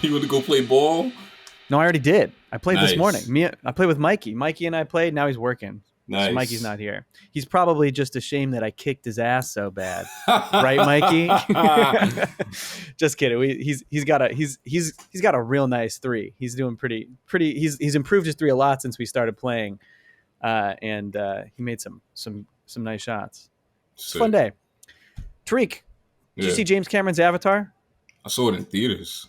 You want to go play ball? No, I already did. I played this morning. Nice. I played with Mikey. Mikey and I played. Now he's working. So Mikey's Nice. not here. He's probably just ashamed that I kicked his ass so bad, right, Mikey? Just kidding. He's got a real nice three. He's doing pretty. He's improved his three a lot since we started playing, and he made some nice shots. It's a fun day. Tariq, did you see James Cameron's Avatar? I saw it in theaters.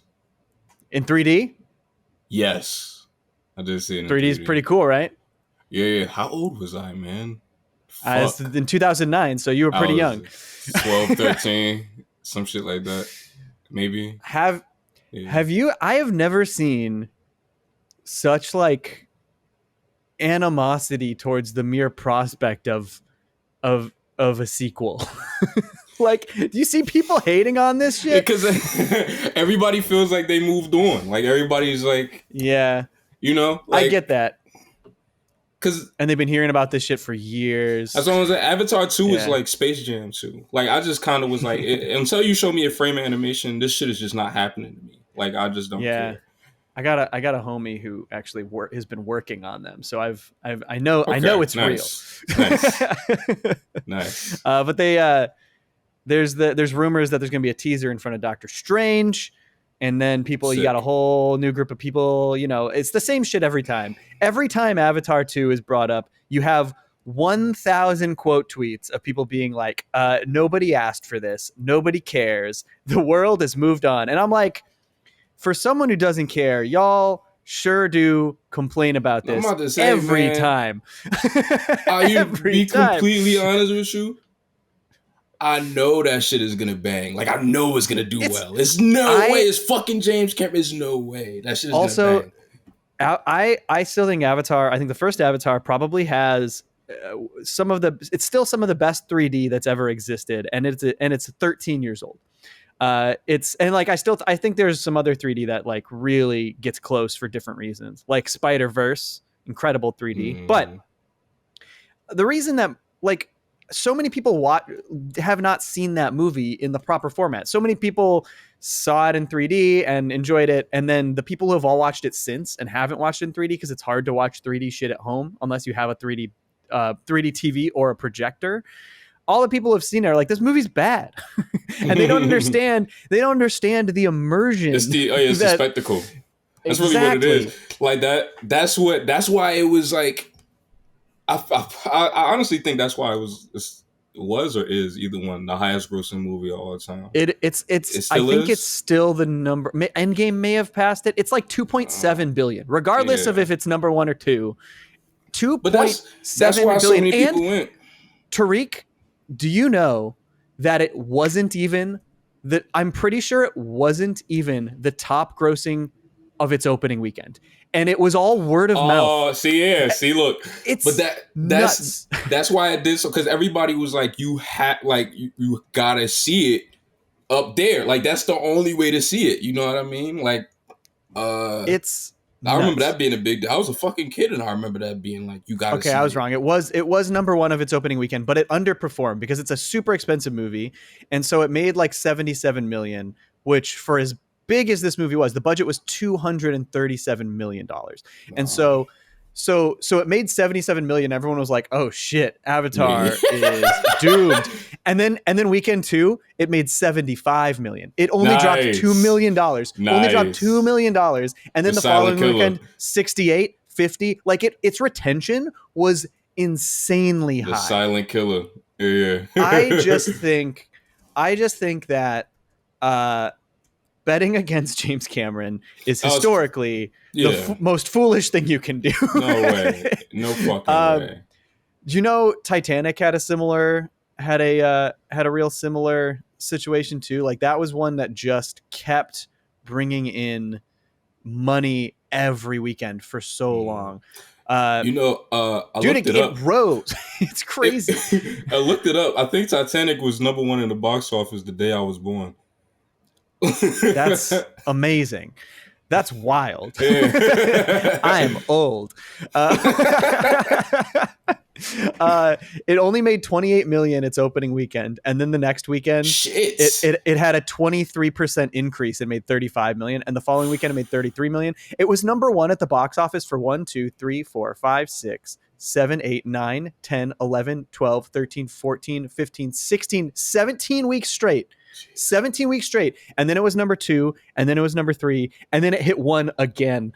In 3D? Yes, I did see it in 3D is pretty cool, right? Yeah. How old was I, man? It's in 2009, so you were pretty young. 12, 13, some shit like that. Maybe. Have you? I have never seen such like animosity towards the mere prospect of a sequel. Like, do you see people hating on this shit? Because everybody feels like they moved on. Like everybody's like, yeah, like, I get that. And they've been hearing about this shit for years. As long as Avatar 2 is like Space Jam 2. Like, I just kind of was like, until you show me a frame of animation, this shit is just not happening to me. Like, I just don't care. I got a homie who actually has been working on them, so I know it's nice. real. Nice. Nice. But there's rumors that there's gonna be a teaser in front of Doctor Strange. And then you got a whole new group of people, it's the same shit every time. Every time Avatar 2 is brought up, you have 1,000 quote tweets of people being like, nobody asked for this. Nobody cares. The world has moved on. And I'm like, for someone who doesn't care, y'all sure do complain about this every time. Are you completely honest with you? I know that shit is gonna bang. Like, I know it's gonna do well. There's no way. It's fucking James Cameron. There's no way that shit is gonna bang. I still think Avatar. I think the first Avatar probably has it's still some of the best 3D that's ever existed, and it's 13 years old. I think there's some other 3D that like really gets close for different reasons, like Spider-Verse, incredible 3D. But the reason that like so many people have not seen that movie in the proper format. So many people saw it in 3D and enjoyed it. And then the people who have all watched it since and haven't watched it in 3D, because it's hard to watch 3D shit at home unless you have a 3D TV or a projector. All the people who have seen it are like, this movie's bad. And they don't understand the immersion. It's the spectacle. That's really what it is. Like that's why it was like, I honestly think that's why it was or is either one the highest grossing movie of all time. It's it's still the number. Endgame may have passed it. It's like 2.7 billion, regardless of if it's number one or two. 2.7 billion. So many people went. Tariq, do you know that it wasn't even that? I'm pretty sure it wasn't even the top grossing of its opening weekend. And it was all word of mouth. Oh, see, look. That's why I did so, because everybody was like, you gotta see it up there. Like, that's the only way to see it. You know what I mean? Like, I remember that being a big deal. I was a fucking kid, and I remember that being like, you gotta see it. Okay, I was wrong. It was number one of its opening weekend, but it underperformed because it's a super expensive movie. And so it made like 77 million, which for as big as this movie was, the budget was $237 million. Wow. And so it made 77 million. Everyone was like, oh shit, Avatar is doomed. And then weekend two, it made 75 million. It only dropped $2 million. Only dropped $2 million. And then the following weekend, 68, 50. Like its retention was insanely high. The silent killer. Yeah. I just think that betting against James Cameron is historically the most foolish thing you can do. No way. No fucking way. Do you know Titanic had a real similar situation too? Like, that was one that just kept bringing in money every weekend for so long. I dude, looked it up. It rose. It's crazy. I looked it up. I think Titanic was number one in the box office the day I was born. That's amazing. That's wild. Yeah. I am old. It only made 28 million its opening weekend, and then the next weekend, it had a 23% increase. It made 35 million, and the following weekend it made 33 million. It was number one at the box office for 1, 2, 3, 4, 5, 6, 7, 8, 9, 10, 11, 12, 13, 14, 15, 16, 17 weeks straight. 17 weeks straight, and then it was number 2, and then it was number 3, and then it hit 1 again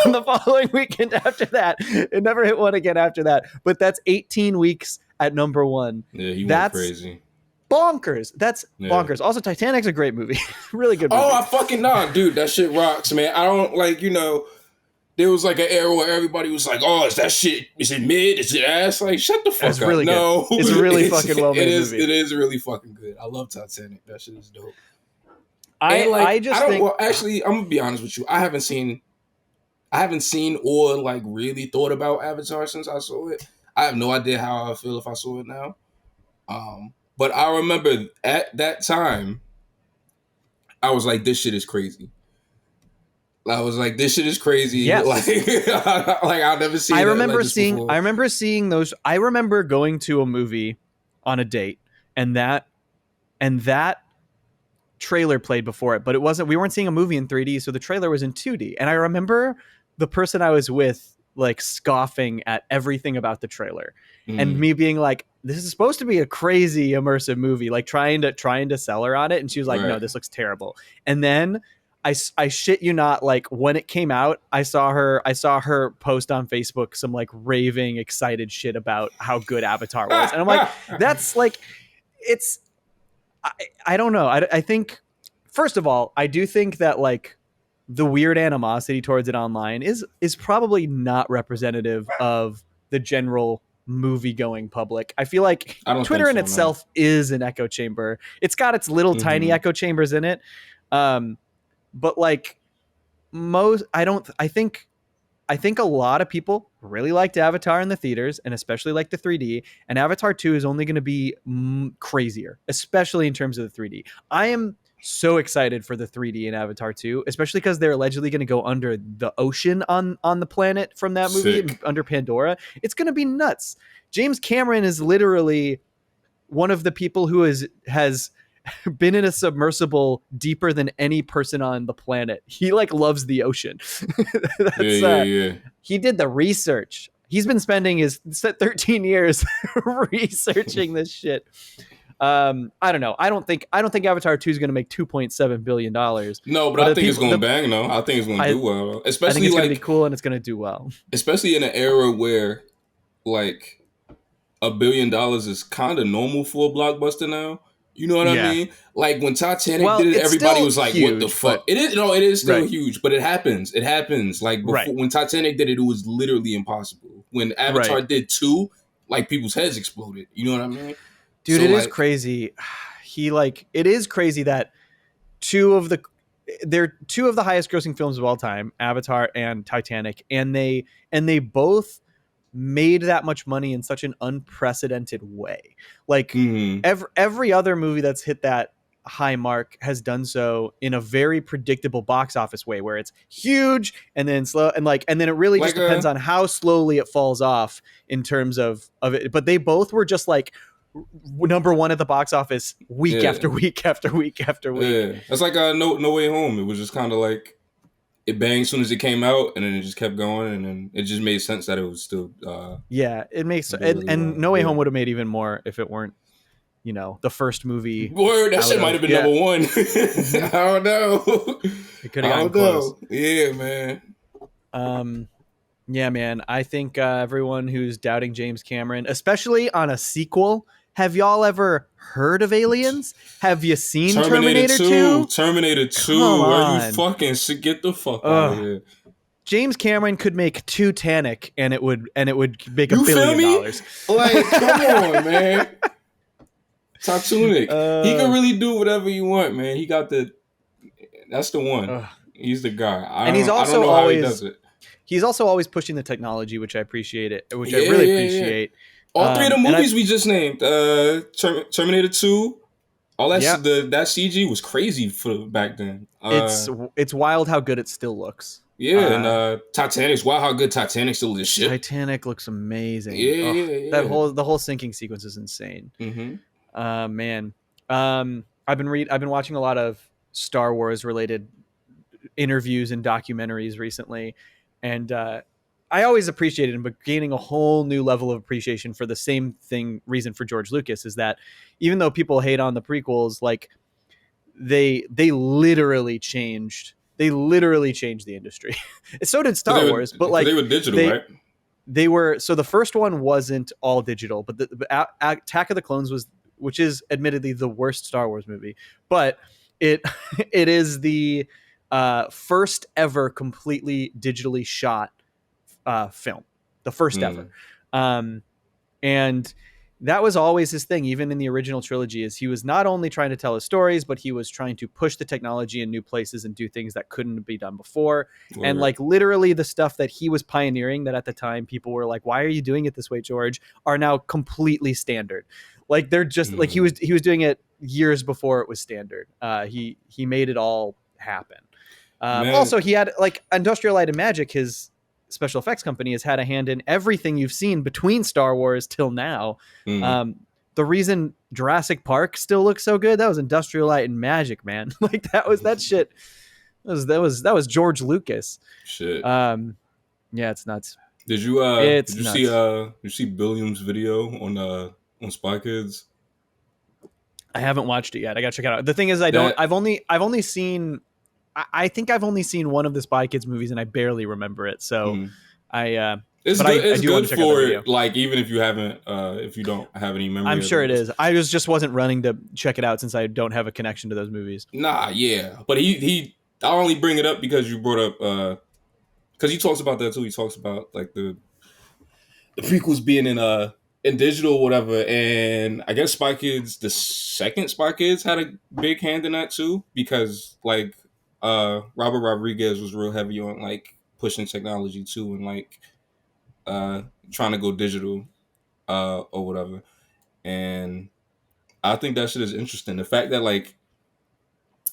on the following weekend after that. It never hit 1 again after that, but that's 18 weeks at number 1. Yeah, he went crazy. Bonkers. That's bonkers. Also, Titanic's a great movie. Really good movie. Oh, I fucking know, dude. That shit rocks, man. I don't there was like an era where everybody was like, "Oh, is that shit? Is it mid? Is it ass?" Like, shut the fuck up. Really no, good. It's a really fucking well made movie. It is really fucking good. I love Titanic. That shit is dope. Well, actually, I'm gonna be honest with you. I haven't seen or like really thought about Avatar since I saw it. I have no idea how I feel if I saw it now. But I remember at that time, I was like, "This shit is crazy." I was like, "This shit is crazy." Yes. Like I've never seen. I remember seeing those. I remember going to a movie on a date, and that trailer played before it, but it wasn't. We weren't seeing a movie in 3D, so the trailer was in 2D. And I remember the person I was with like scoffing at everything about the trailer, and me being like, "This is supposed to be a crazy immersive movie," like trying to sell her on it, and she was like, "No, this looks terrible." And then I shit you not, like when it came out, I saw her post on Facebook some like raving excited shit about how good Avatar was. And I'm like, that's like, it's, I don't know. I think, first of all, I do think that like the weird animosity towards it online is probably not representative of the general movie going public. I feel like Twitter in itself is an echo chamber. It's got its little tiny echo chambers in it. But like I think a lot of people really liked Avatar in the theaters, and especially like the 3D, and Avatar 2 is only going to be crazier, especially in terms of the 3D. I am so excited for the 3D in Avatar 2, especially because they're allegedly going to go under the ocean on the planet from that movie. Under Pandora. It's going to be nuts. James Cameron is literally one of the people who has been in a submersible deeper than any person on the planet. He like loves the ocean. He did the research. He's been spending his 13 years researching this shit. I don't know. I don't think Avatar 2 is going to make $2.7 billion. No, but I think it's going to bang though. I think it's going to do well. Especially I think it's going to be cool, and it's going to do well. Especially in an era where like $1 billion is kind of normal for a blockbuster now. You know what I mean? Like when Titanic did it, everybody was like, huge, "What the fuck?" It is still huge, but it happens. It happens. Like before, when Titanic did it, it was literally impossible. When Avatar did 2, like people's heads exploded. You know what I mean? Dude, so, it is crazy. It is crazy that they're two of the highest grossing films of all time, Avatar and Titanic, and they both made that much money in such an unprecedented way. Like every other movie that's hit that high mark has done so in a very predictable box office way, where it's huge and then slow and then it really just depends on how slowly it falls off in terms of it. But they both were just like number one at the box office week after week after week after week. Yeah, that's like No Way Home. It was just kind of like it banged as soon as it came out, and then it just kept going, and then it just made sense that it was still. It makes and No Way Home would have made even more if it weren't, the first movie. Word, that shit might have been number one. I don't know. It could have gotten close. Yeah, man. Yeah, man. I think everyone who's doubting James Cameron, especially on a sequel. Have y'all ever heard of Aliens? Have you seen Terminator 2? Terminator 2. Are you fucking shit? Get the fuck out of here. James Cameron could make Titanic and it would make $1 billion. Like, come on, man. Titanic. He can really do whatever you want, man. He got that's the one. He's the guy. I don't know how he does it. He's also always pushing the technology, which I appreciate it, which I really appreciate. All three of the movies we just named, Terminator 2, all that that CG was crazy for back then. It's wild how good it still looks. Yeah, and Titanic's wow, how good Titanic still is ship. Titanic looks amazing. Yeah. The whole sinking sequence is insane. Mm-hmm. Man, I've been watching a lot of Star Wars related interviews and documentaries recently, and I always appreciated him, but gaining a whole new level of appreciation for the same reason for George Lucas is that even though people hate on the prequels, like they literally changed the industry. So did Star Wars, but because like they were digital, right? they were, so the first one wasn't all digital, but the Attack of the Clones was, which is admittedly the worst Star Wars movie, but it it is the first ever completely digitally shot film, the first ever. Um, and that was always his thing, even in the original trilogy, is he was not only trying to tell his stories, but he was trying to push the technology in new places and do things that couldn't be done before. Word. And like literally the stuff that he was pioneering, that at the time people were like, why are you doing it this way, George, are now completely standard. Like they're just like, he was doing it years before it was standard. He made it all happen. Also, he had like Industrial Light and Magic, his special effects company, has had a hand in everything you've seen between Star Wars till now. The reason Jurassic Park still looks so good, that was Industrial Light and Magic, man. Like that shit. That was George Lucas. Shit. Yeah, it's nuts. Did you see Billiam's video on Spy Kids? I haven't watched it yet. I gotta check it out. The thing is, I've only seen, I think I've only seen one of the Spy Kids movies, and I barely remember it. So it's good for like, even if you don't have any memory. I'm sure it is. I just wasn't running to check it out since I don't have a connection to those movies. Nah, yeah, but I only bring it up because you brought up because he talks about that too. He talks about like the prequels being in digital or whatever, and I guess the second Spy Kids had a big hand in that too, because like Robert Rodriguez was real heavy on like pushing technology too, and like trying to go digital or whatever. And I think that shit is interesting. The fact that like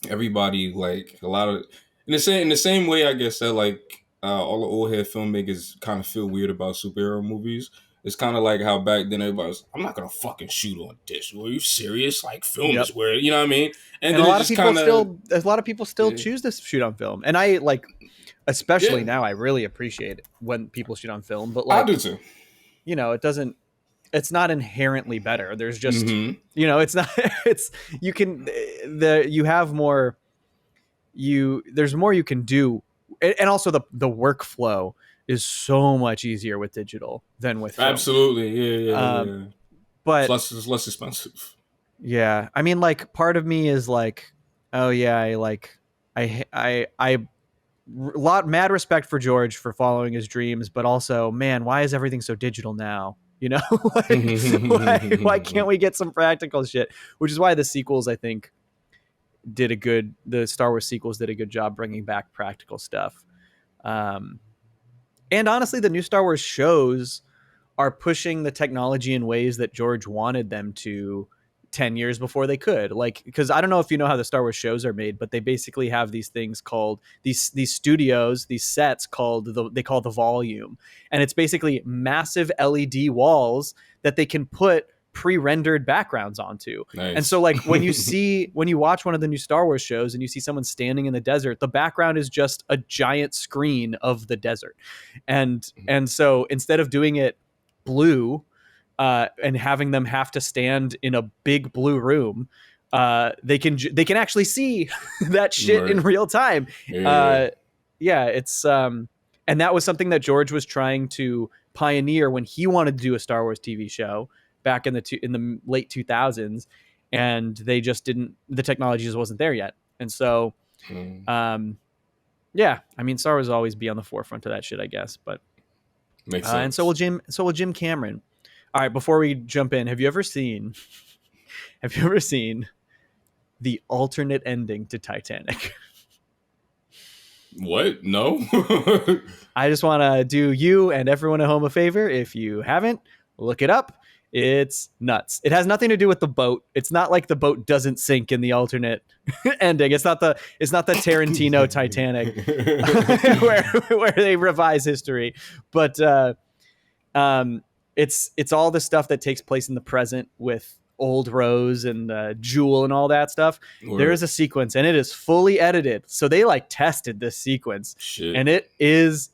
everybody, like a lot of, in the same way, I guess that like all the old head filmmakers kind of feel weird about superhero movies. It's kind of like how back then everybody was, I'm not gonna fucking shoot on digital. Are you serious? Like film is weird, you know what I mean? And a lot of people still choose to shoot on film, and I like, especially now, I really appreciate it when people shoot on film. But like, I do too. You know, it's not inherently better. There's just, it's not, it's, there's more you can do. And also the workflow is so much easier with digital than with film. Absolutely. Yeah. But it's less expensive. Yeah. I mean, like, part of me is like, oh yeah, mad respect for George for following his dreams, but also, man, why is everything so digital now? You know, like, why can't we get some practical shit? Which is why the sequels, I think, the Star Wars sequels did a good job bringing back practical stuff. And honestly, the new Star Wars shows are pushing the technology in ways that George wanted them to 10 years before they could. Like, because I don't know if you know how the Star Wars shows are made, but they basically have these things called these studios, these sets called they call the volume. And it's basically massive LED walls that they can put pre-rendered backgrounds onto. Nice. And so like when you watch one of the new Star Wars shows and you see someone standing in the desert, the background is just a giant screen of the desert. And so instead of doing it blue, and having them have to stand in a big blue room, they can actually see that shit in real time. It's and that was something that George was trying to pioneer when he wanted to do a Star Wars TV show back in the late 2000s, and they just didn't. The technology just wasn't there yet, and so, I mean, Star Wars will always be on the forefront of that shit, I guess. But makes sense. And so will Jim Cameron. All right, before we jump in, have you ever seen the alternate ending to Titanic? What? No. I just want to do you and everyone at home a favor. If you haven't, look it up It's nuts. It has nothing to do with the boat. It's not like the boat doesn't sink in the alternate ending. It's not the Tarantino Titanic where they revise history. But it's all the stuff that takes place in the present with Old Rose and Jewel and all that stuff. Word. There is a sequence and it is fully edited. So they like tested this sequence. Shit. And it is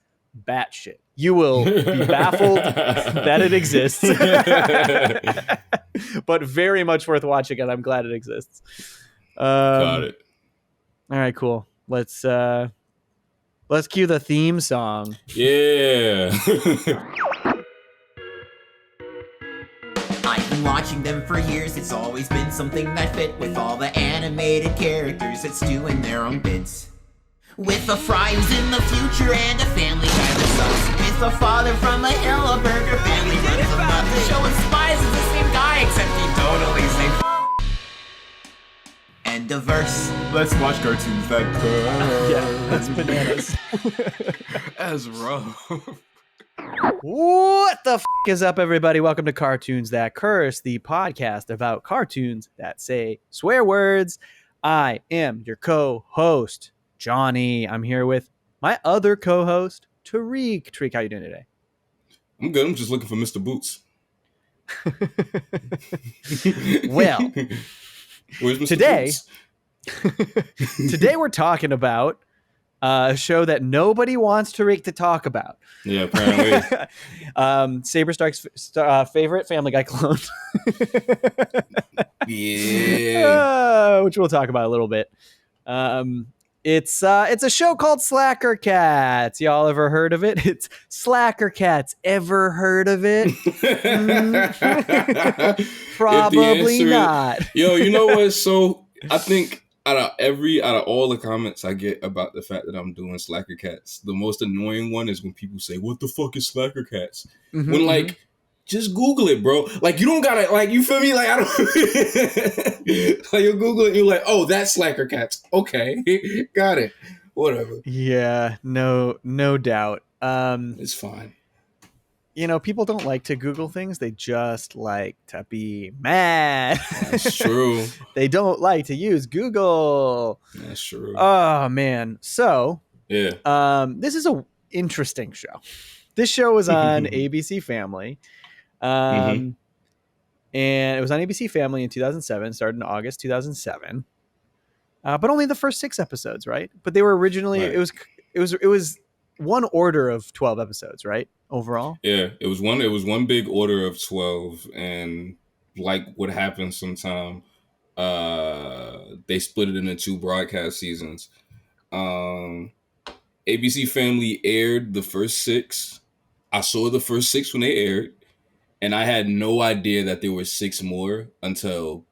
batshit. You will be baffled that it exists, but very much worth watching, and I'm glad it exists. Got it. All right, cool. Let's cue the theme song. Yeah. I've been watching them for years. It's always been something that fit with all the animated characters that's doing their own bits. With a fry who's in the future and a family guy that sucks. With a father from a hill, a burger family runs them up. The show inspires is the same guy, except he totally safe. And diverse. Let's watch cartoons that curse. Yeah, that's bananas. That's rough. What the f*** is up, everybody? Welcome to Cartoons That Curse, the podcast about cartoons that say swear words. I am your co-host, Johnny. I'm here with my other co-host, Tariq. Tariq, how you doing today? I'm good. I'm just looking for Mr. Boots. Well, where's Mr. Boots? Today we're talking about a show that nobody wants Tariq to talk about. Yeah, apparently. Saber Stark's favorite Family Guy clone. Yeah. Which we'll talk about a little bit. It's a show called Slacker Cats. Y'all ever heard of it? It's Slacker Cats. Ever heard of it? Probably not. Yo, you know what? So I think out of all the comments I get about the fact that I'm doing Slacker Cats, the most annoying one is when people say, "What the fuck is Slacker Cats?" Mm-hmm, when like, just Google it, bro. Like, you don't gotta, like, you feel me? Like, I don't. Like, you Google it, you're like, oh, that's Slacker Cats. Okay, got it. Whatever. Yeah, no doubt. It's fine. You know, people don't like to Google things. They just like to be mad. That's true. They don't like to use Google. That's true. Oh, man. So, yeah. This is a interesting show. This show was on ABC Family. And it was on ABC Family in 2007, started in August 2007. But only the first 6 episodes, right? But they were originally, right. It was one order of 12 episodes, right? Overall? Yeah, it was one big order of 12, and like what happens sometime, they split it into 2 broadcast seasons. ABC Family aired the first 6. I saw the first 6 when they aired, and I had no idea that there were 6 more until,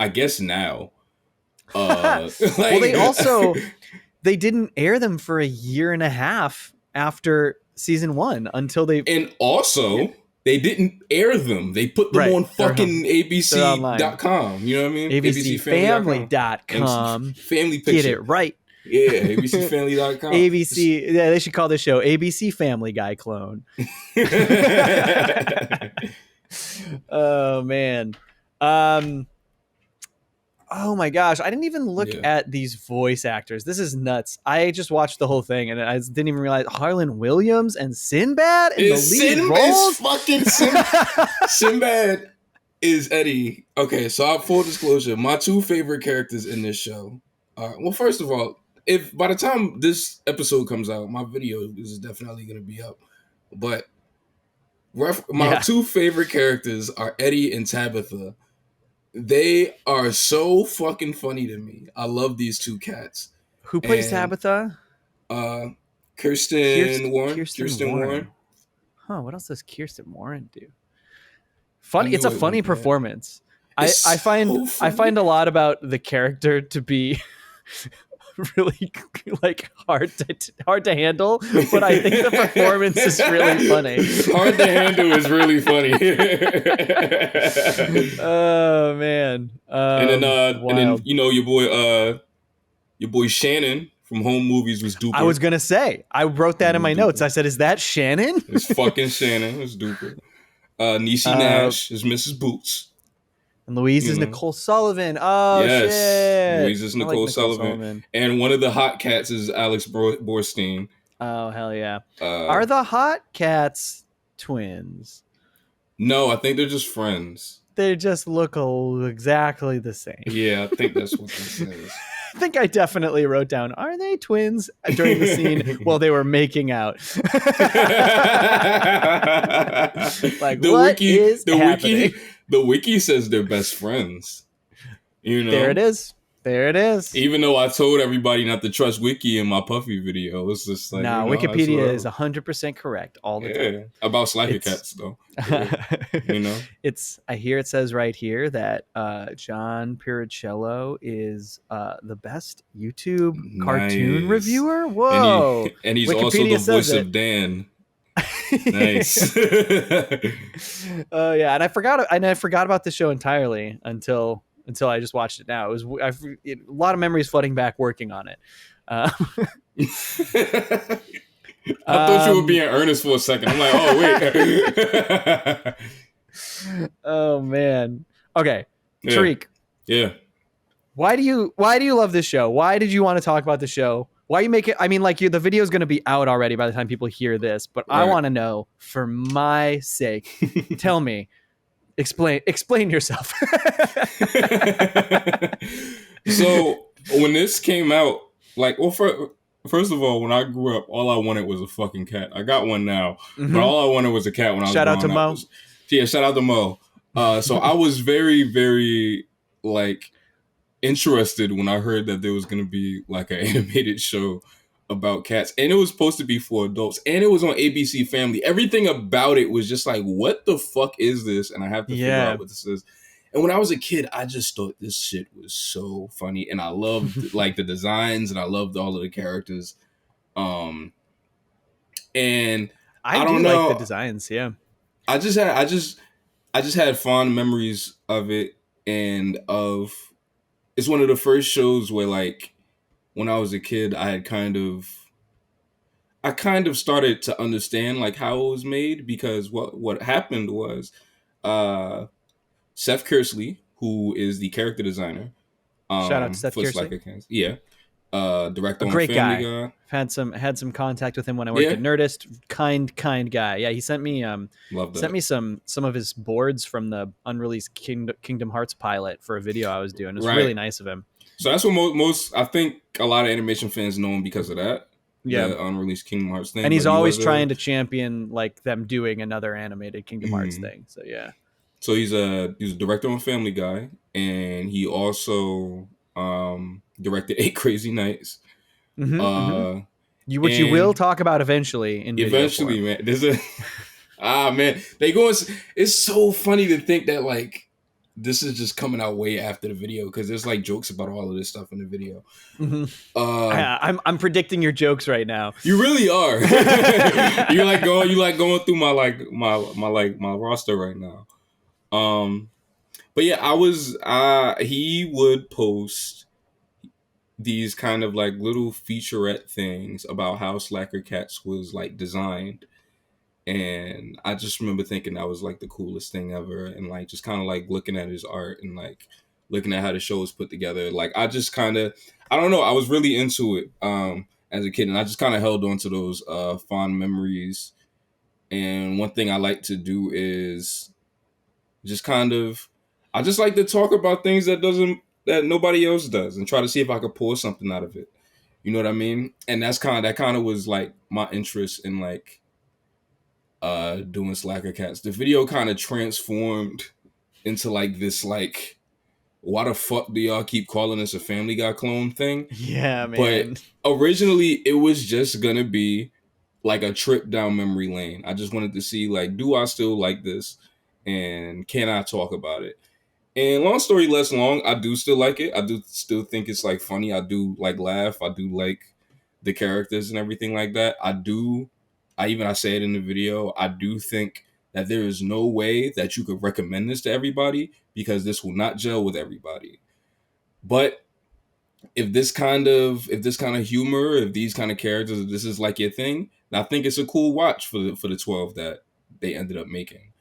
I guess, now. Well, they didn't air them for a year and a half after season 1 until they... And also, they didn't air them. They put them on fucking ABC.com. You know what I mean? ABCFamily.com. Family Picture. Get it right. Yeah, ABCFamily.com. ABC, yeah, they should call this show ABC Family Guy Clone. Oh, man. Oh my gosh, I didn't even look at these voice actors. This is nuts. I just watched the whole thing and I didn't even realize Harlan Williams and Sinbad in the lead roles. Fucking Sinbad is Eddie. Okay, so full disclosure, my 2 favorite characters in this show. Well, first of all, if by the time this episode comes out, my video is definitely going to be up. But my 2 favorite characters are Eddie and Tabitha. They are so fucking funny to me. I love these 2 cats. Who plays Tabitha? Kirsten Warren. Huh, what else does Kirsten Warren do? Funny. It's a funny performance. I find a lot about the character to be really like hard to handle, but I think the performance is really funny. Hard to handle is really funny. Oh man! And then you know your boy Shannon from Home Movies was Duper. I was gonna say I wrote that in my notes. I said, "Is that Shannon?" It's fucking Shannon. It's Duper. Niecy Nash is Mrs. Boots. And Louise is Nicole Sullivan. Oh, yes, shit. Louise is Nicole Sullivan. And one of the hot cats is Alex Borstein. Oh, hell yeah. Are the hot cats twins? No, I think they're just friends. They just look exactly the same. Yeah, I think that's what this is. I think I definitely wrote down, are they twins during the scene while they were making out? Like, what is happening? The wiki says they're best friends. You know? There it is. There it is. Even though I told everybody not to trust Wiki in my Puffy video, it's just like Wikipedia is 100% correct all the time. About slacker cats though. You know, I hear it says right here that John Piricello is the best YouTube cartoon reviewer. Whoa! And he's also the voice of Dan. Nice. Oh yeah, and I forgot about the show entirely until I just watched it now. It was a lot of memories flooding back working on it. I thought you were being earnest for a second. I'm like, oh wait. Oh man. Okay, yeah. Tariq. Yeah. Why do you love this show? Why did you want to talk about the show? Why you make it? I mean, like the video is going to be out already by the time people hear this, but right. I want to know, for my sake, tell me. Explain yourself. So when this came out, like, well, first of all, when I grew up, all I wanted was a fucking cat. I got one now, but all I wanted was a cat when I was growing up. Shout out to Mo. Shout out to Mo. So I was very, very like interested when I heard that there was going to be like an animated show about cats, and it was supposed to be for adults, and it was on ABC Family. Everything about it was just like, what the fuck is this? And I have to figure out what this is. And when I was a kid, I just thought this shit was so funny, and I loved like the designs, and I loved all of the characters. And I don't know, like the designs. Yeah, I just had fond memories of it, and it's one of the first shows where, like, when I was a kid, I kind of started to understand like how it was made, because what happened was Seth Kersley, who is the character designer, shout out to Seth Kersley, director, a great guy. Had some contact with him when I worked at Nerdist. Kind guy. Yeah, he sent me some of his boards from the unreleased Kingdom Hearts pilot for a video I was doing. It was really nice of him. So that's what most I think a lot of animation fans know him because of that. Yeah, the unreleased Kingdom Hearts thing. And he's always trying to champion like them doing another animated Kingdom Hearts thing. So yeah. So he's a director on Family Guy, and he also directed 8 Crazy Nights. Which you will talk about eventually in video form. Man. There's a man, they go. It's so funny to think that like this is just coming out way after the video, because there's like jokes about all of this stuff in the video. I'm predicting your jokes right now. You really are. you like going through my roster right now. But yeah, he would post these kind of like little featurette things about how Slacker Cats was like designed. And I just remember thinking that was like the coolest thing ever, and like just kind of like looking at his art and like looking at how the show was put together. Like I just kind of, I don't know, I was really into it as a kid, and I just kind of held on to those fond memories. And one thing I like to do is just I just like to talk about things that nobody else does, and try to see if I could pull something out of it. You know what I mean? And that kind of was like my interest in like doing Slacker Cats. The video kind of transformed into like this like, why the fuck do y'all keep calling this a Family Guy clone thing? Yeah, man. But originally it was just gonna be like a trip down memory lane. I just wanted to see like, do I still like this, and can I talk about it? And long story less long, I do still like it. I do still think it's like funny. I do like laugh. I do like the characters and everything like that. I say it in the video, I do think that there is no way that you could recommend this to everybody, because this will not gel with everybody. But if this kind of humor, if these kind of characters, if this is like your thing, I think it's a cool watch for the 12 that they ended up making.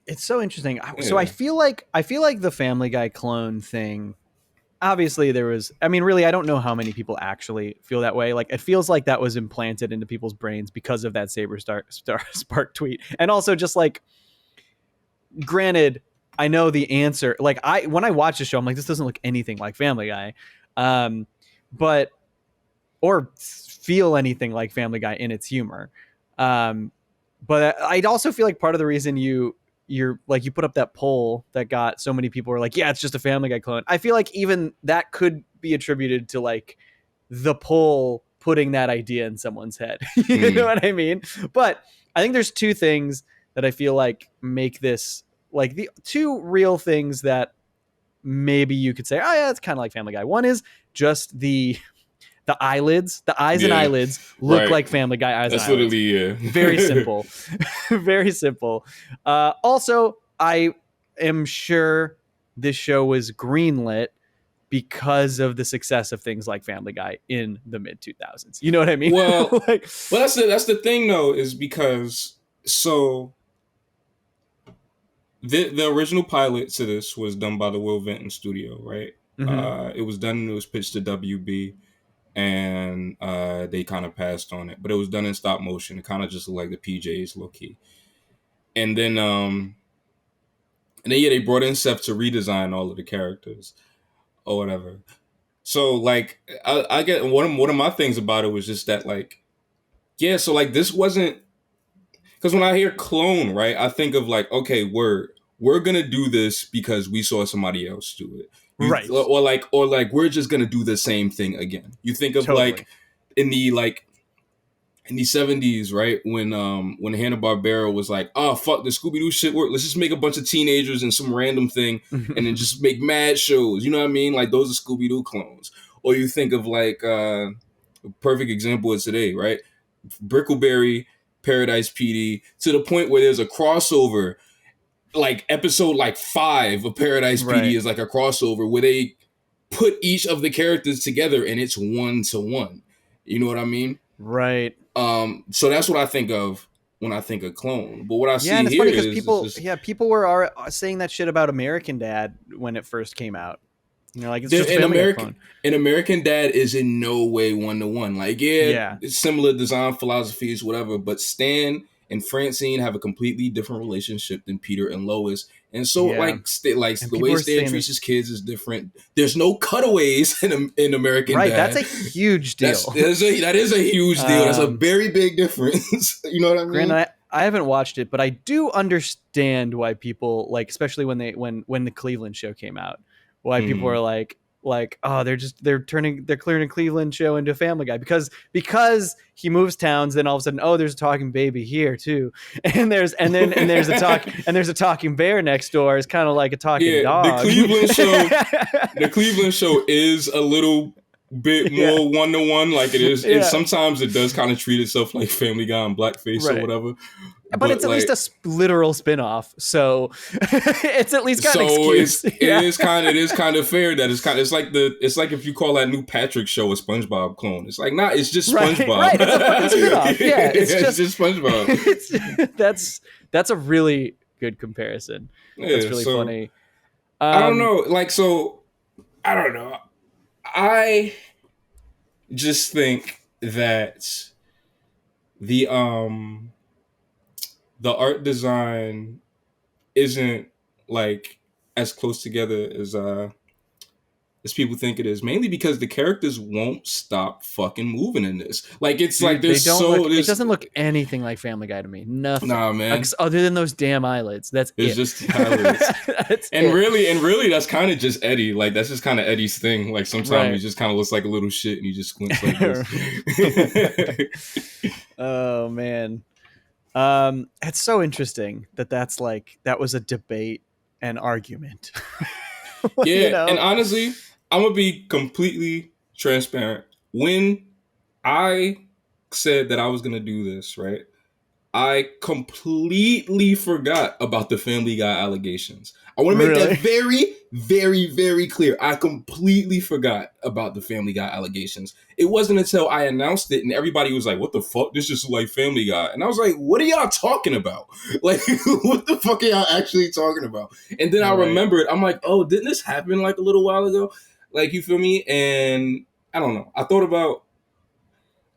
It's so interesting. Yeah. So I feel like the Family Guy clone thing. Obviously, there was. I mean, really, I don't know how many people actually feel that way. Like, it feels like that was implanted into people's brains because of that Saber Spark tweet, and also just like, granted, I know the answer. Like, when I watch the show, I'm like, this doesn't look anything like Family Guy, but or feel anything like Family Guy in its humor. But I'd also feel like part of the reason you're like, you put up that poll that got so many people were like, yeah, it's just a Family Guy clone. I feel like even that could be attributed to like the poll putting that idea in someone's head. You know what I mean? But I think there's two things that I feel like make this, like, the two real things that maybe you could say, oh yeah, it's kind of like Family Guy. One is just the eyelids, the eyes and eyelids look like Family Guy eyes. That's and eyelids. literally very simple. Very simple. Also, I am sure this show was greenlit because of the success of things like Family Guy in the mid 2000s. You know what I mean? Well, that's the thing though, is because the original pilot to this was done by the Will Vinton studio, right? It was done and it was pitched to WB. And they kind of passed on it, but it was done in stop motion. It kind of just looked like the PJs, low key. And then yeah, they brought in Seth to redesign all of the characters or whatever. So like, I get one of my things about it was just that, like, yeah, so like this wasn't, because when I hear clone, right, I think of like, okay, we're gonna do this because we saw somebody else do it. Right. Or like we're just gonna do the same thing again. You think of like in the 70s, right? When Hanna-Barbera was like, oh fuck, the Scooby-Doo shit work. Let's just make a bunch of teenagers and some random thing and then just make mad shows. You know what I mean? Like, those are Scooby-Doo clones. Or you think of like a perfect example is today, right? Brickleberry, Paradise PD, to the point where there's a crossover. Like episode like 5 of Paradise PD is like a crossover where they put each of the characters together and it's 1-to-1. You know what I mean? Right. So that's what I think of when I think of clone. But what I see and it's here funny is people were saying that shit about American Dad when it first came out. You know, like, it's just American. An American Dad is in no way 1-to-1. Like, it's similar design philosophies, whatever. But Stan and Francine have a completely different relationship than Peter and Lois, and so the way Stan treats his kids is different. There's no cutaways in American Dad. That's a huge deal. That is a huge deal. That's a very big difference. You know what I mean? Granted, I haven't watched it, but I do understand why people, like, especially when the Cleveland show came out, why people are like, oh, they're clearing a Cleveland show into Family Guy because he moves towns, then all of a sudden, oh, there's a talking baby here too, and there's a talking bear next door. It's kind of like a talking dog. The Cleveland show is a little bit more 1-to-1, like it is. And sometimes it does kind of treat itself like Family Guy and Blackface or whatever. But it's at least a literal spinoff, so it's at least got an excuse. It is kind of fair that it's like if you call that new Patrick show a SpongeBob clone. It's like, nah, it's just SpongeBob. Right, it's a fucking spinoff. Yeah, it's just SpongeBob. That's a really good comparison. That's really funny. I don't know, like, so I don't know. I just think that the art design isn't like as close together as people think it is, mainly because the characters won't stop fucking moving in this. Like, it's like there's it doesn't look anything like Family Guy to me. Nothing. Nah, man. Like, other than those damn eyelids. It's just the eyelids. Really that's kind of just Eddie. Like, that's just kind of Eddie's thing. Like, sometimes he just kind of looks like a little shit and he just squints like this. Oh man. It's so interesting that was a debate and argument. And honestly, I'm gonna be completely transparent. When I said that I was gonna do this, right, I completely forgot about the Family Guy allegations. I want to make that very, very, very clear. I completely forgot about the Family Guy allegations. It wasn't until I announced it and everybody was like, what the fuck? This is like Family Guy. And I was like, what are y'all talking about? Like, what the fuck are y'all actually talking about? And then I remembered, I'm like, oh, didn't this happen like a little while ago? Like, you feel me? And I don't know. I thought about,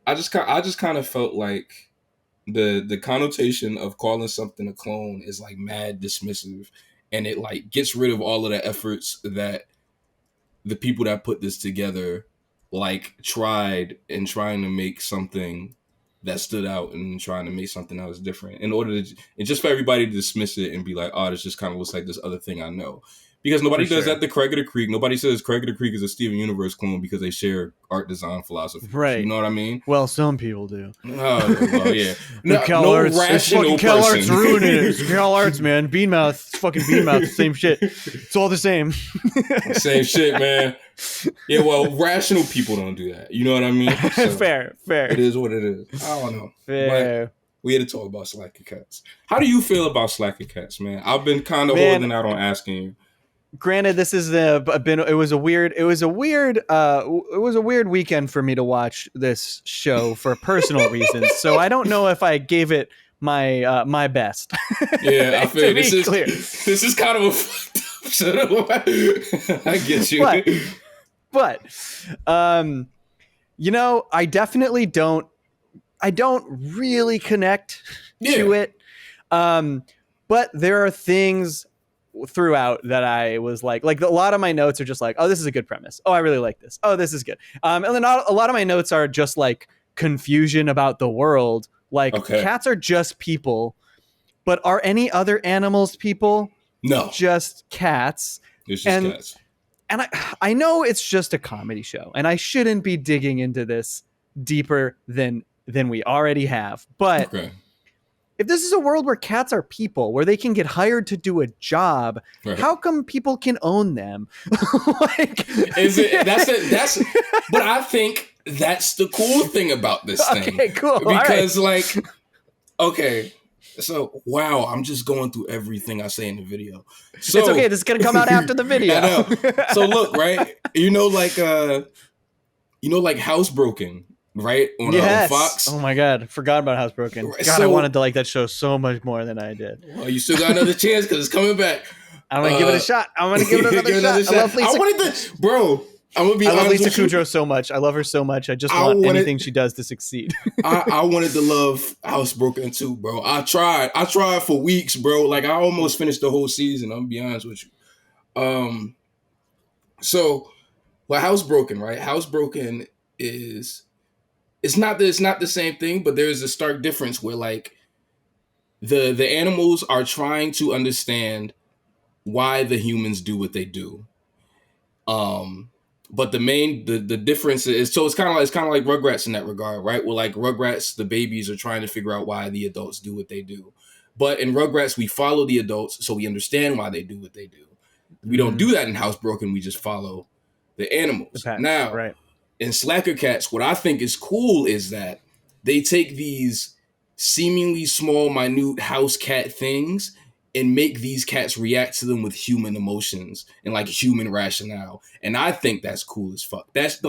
I just kind of felt like the connotation of calling something a clone is like mad dismissive, and it like gets rid of all of the efforts that the people that put this together like trying to make something that stood out and trying to make something that was different in order to, and just for everybody to dismiss it and be like, oh, this just kind of looks like this other thing I know. Because nobody does that to Craig of the Creek. Nobody says Craig of the Creek is a Steven Universe clone because they share art design philosophy. Right. You know what I mean? Well, some people do. Oh, well, yeah. No rational Cal Art's ruining it. It's Cal Arts, man. Beanmouth. It's fucking Beanmouth. Same shit. It's all the same. Same shit, man. Yeah, well, rational people don't do that. You know what I mean? So fair. It is what it is. I don't know. Fair. But we had to talk about Slacker Cats. How do you feel about Slacker Cats, man? I've been kind of holding out on asking you. Granted, this is it was a weird weekend for me to watch this show for personal reasons. So I don't know if I gave it my best. Yeah, I feel this is kind of a fucked up show. I get you. But you know, I definitely don't really connect to it. But there are things throughout that I was like a lot of my notes are just like, oh, this is a good premise. Oh, I really like this. Oh, this is good. And then a lot of my notes are just like confusion about the world. Like cats are just people, but are any other animals people? No, just cats. It's just cats. And I know it's just a comedy show, and I shouldn't be digging into this deeper than we already have. But if this is a world where cats are people, where they can get hired to do a job, how come people can own them? That's but I think that's the cool thing about this thing. Okay, cool. Because so wow, I'm just going through everything I say in the video. So it's okay, this is gonna come out after the video. I know. So look, right? You know, like Housebroken. Right? On Fox. Oh my God. Forgot about Housebroken. God, so, I wanted to like that show so much more than I did. Well, you still got another chance because it's coming back. I'm going to give it a shot. I'm going to give it another shot. I love Lisa. Bro, I'm going to be honest. I love Lisa Kudrow so much. I love her so much. I just want anything she does to succeed. I wanted to love Housebroken too, bro. I tried for weeks, bro. Like I almost finished the whole season. I'm going to be honest with you. So, Housebroken, right? Housebroken is... It's not the same thing, but there's a stark difference where like the animals are trying to understand why the humans do what they do. But the difference is, so it's kind of like Rugrats in that regard, right? Where like Rugrats, the babies are trying to figure out why the adults do what they do. But in Rugrats, we follow the adults so we understand why they do what they do. We don't do that in Housebroken. We just follow the animals. Now, in Slacker Cats, what I think is cool is that they take these seemingly small, minute house cat things and make these cats react to them with human emotions and like human rationale. And I think that's cool as fuck. That's just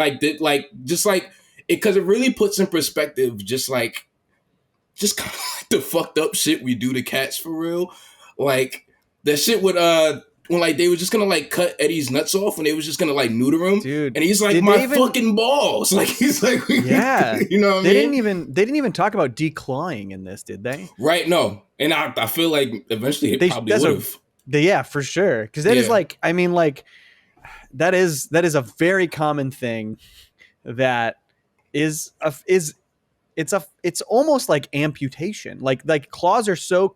like it, because it really puts in perspective just kind of like the fucked up shit we do to cats for real. Like that shit with when like they were just gonna like cut Eddie's nuts off and they was just gonna like neuter him, dude. And he's like, my fucking balls. Like he's like, yeah, you know what I mean? They didn't even talk about declawing in this, did they? Right, no. And I feel like eventually they probably would have. Yeah, for sure. Because that is like, I mean, like that is a very common thing that is it's almost like amputation. Like claws are such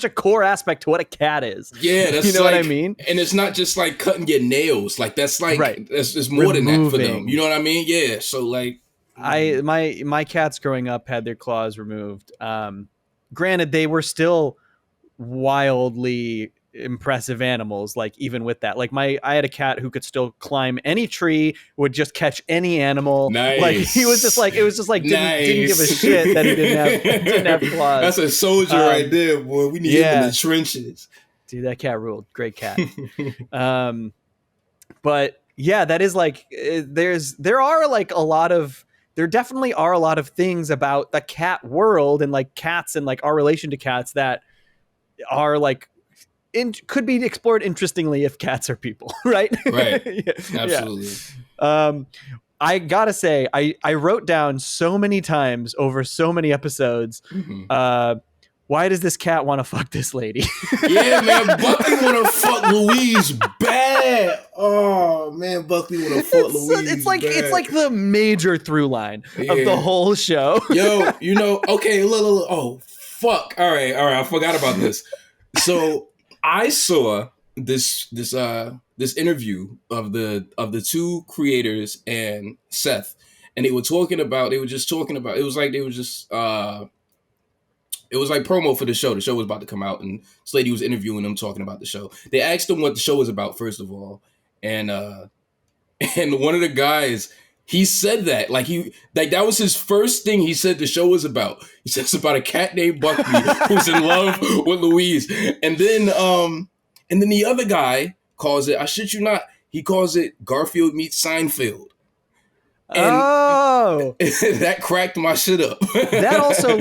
a core aspect to what a cat is. Yeah, that's you know like, what I mean? And it's not just like cutting your nails. Like that's like it's more than that for them. You know what I mean? Yeah. So like my cats growing up had their claws removed. Granted, they were still wildly impressive animals, like even with that. Like I had a cat who could still climb any tree, would just catch any animal. Nice. Like he was just like, it was just like didn't give a shit that he didn't have claws. That's a soldier right there, boy. We need him in the trenches. Dude, that cat ruled. Great cat. But yeah, that is like there definitely are a lot of things about the cat world and like cats and like our relation to cats that are like could be explored interestingly if cats are people, right? Right. Yeah. Absolutely. Yeah. I gotta say, I wrote down so many times over so many episodes, why does this cat want to fuck this lady? Yeah, man, Buckley want to fuck Louise bad. Oh man, Buckley want to fuck Louise. It's like the major through line of the whole show. Yo, okay, look. Oh fuck! All right. I forgot about this. So I saw this interview of the two creators and Seth, and they were just talking about. It was like promo for the show. The show was about to come out, and this lady was interviewing them, talking about the show. They asked them what the show was about, first of all, and one of the guys, he said that that was his first thing he said the show was about. He said it's about a cat named Buckley who's in love with Louise, and then the other guy calls it, I shit you not, he calls it Garfield meets Seinfeld. And that cracked my shit up. That also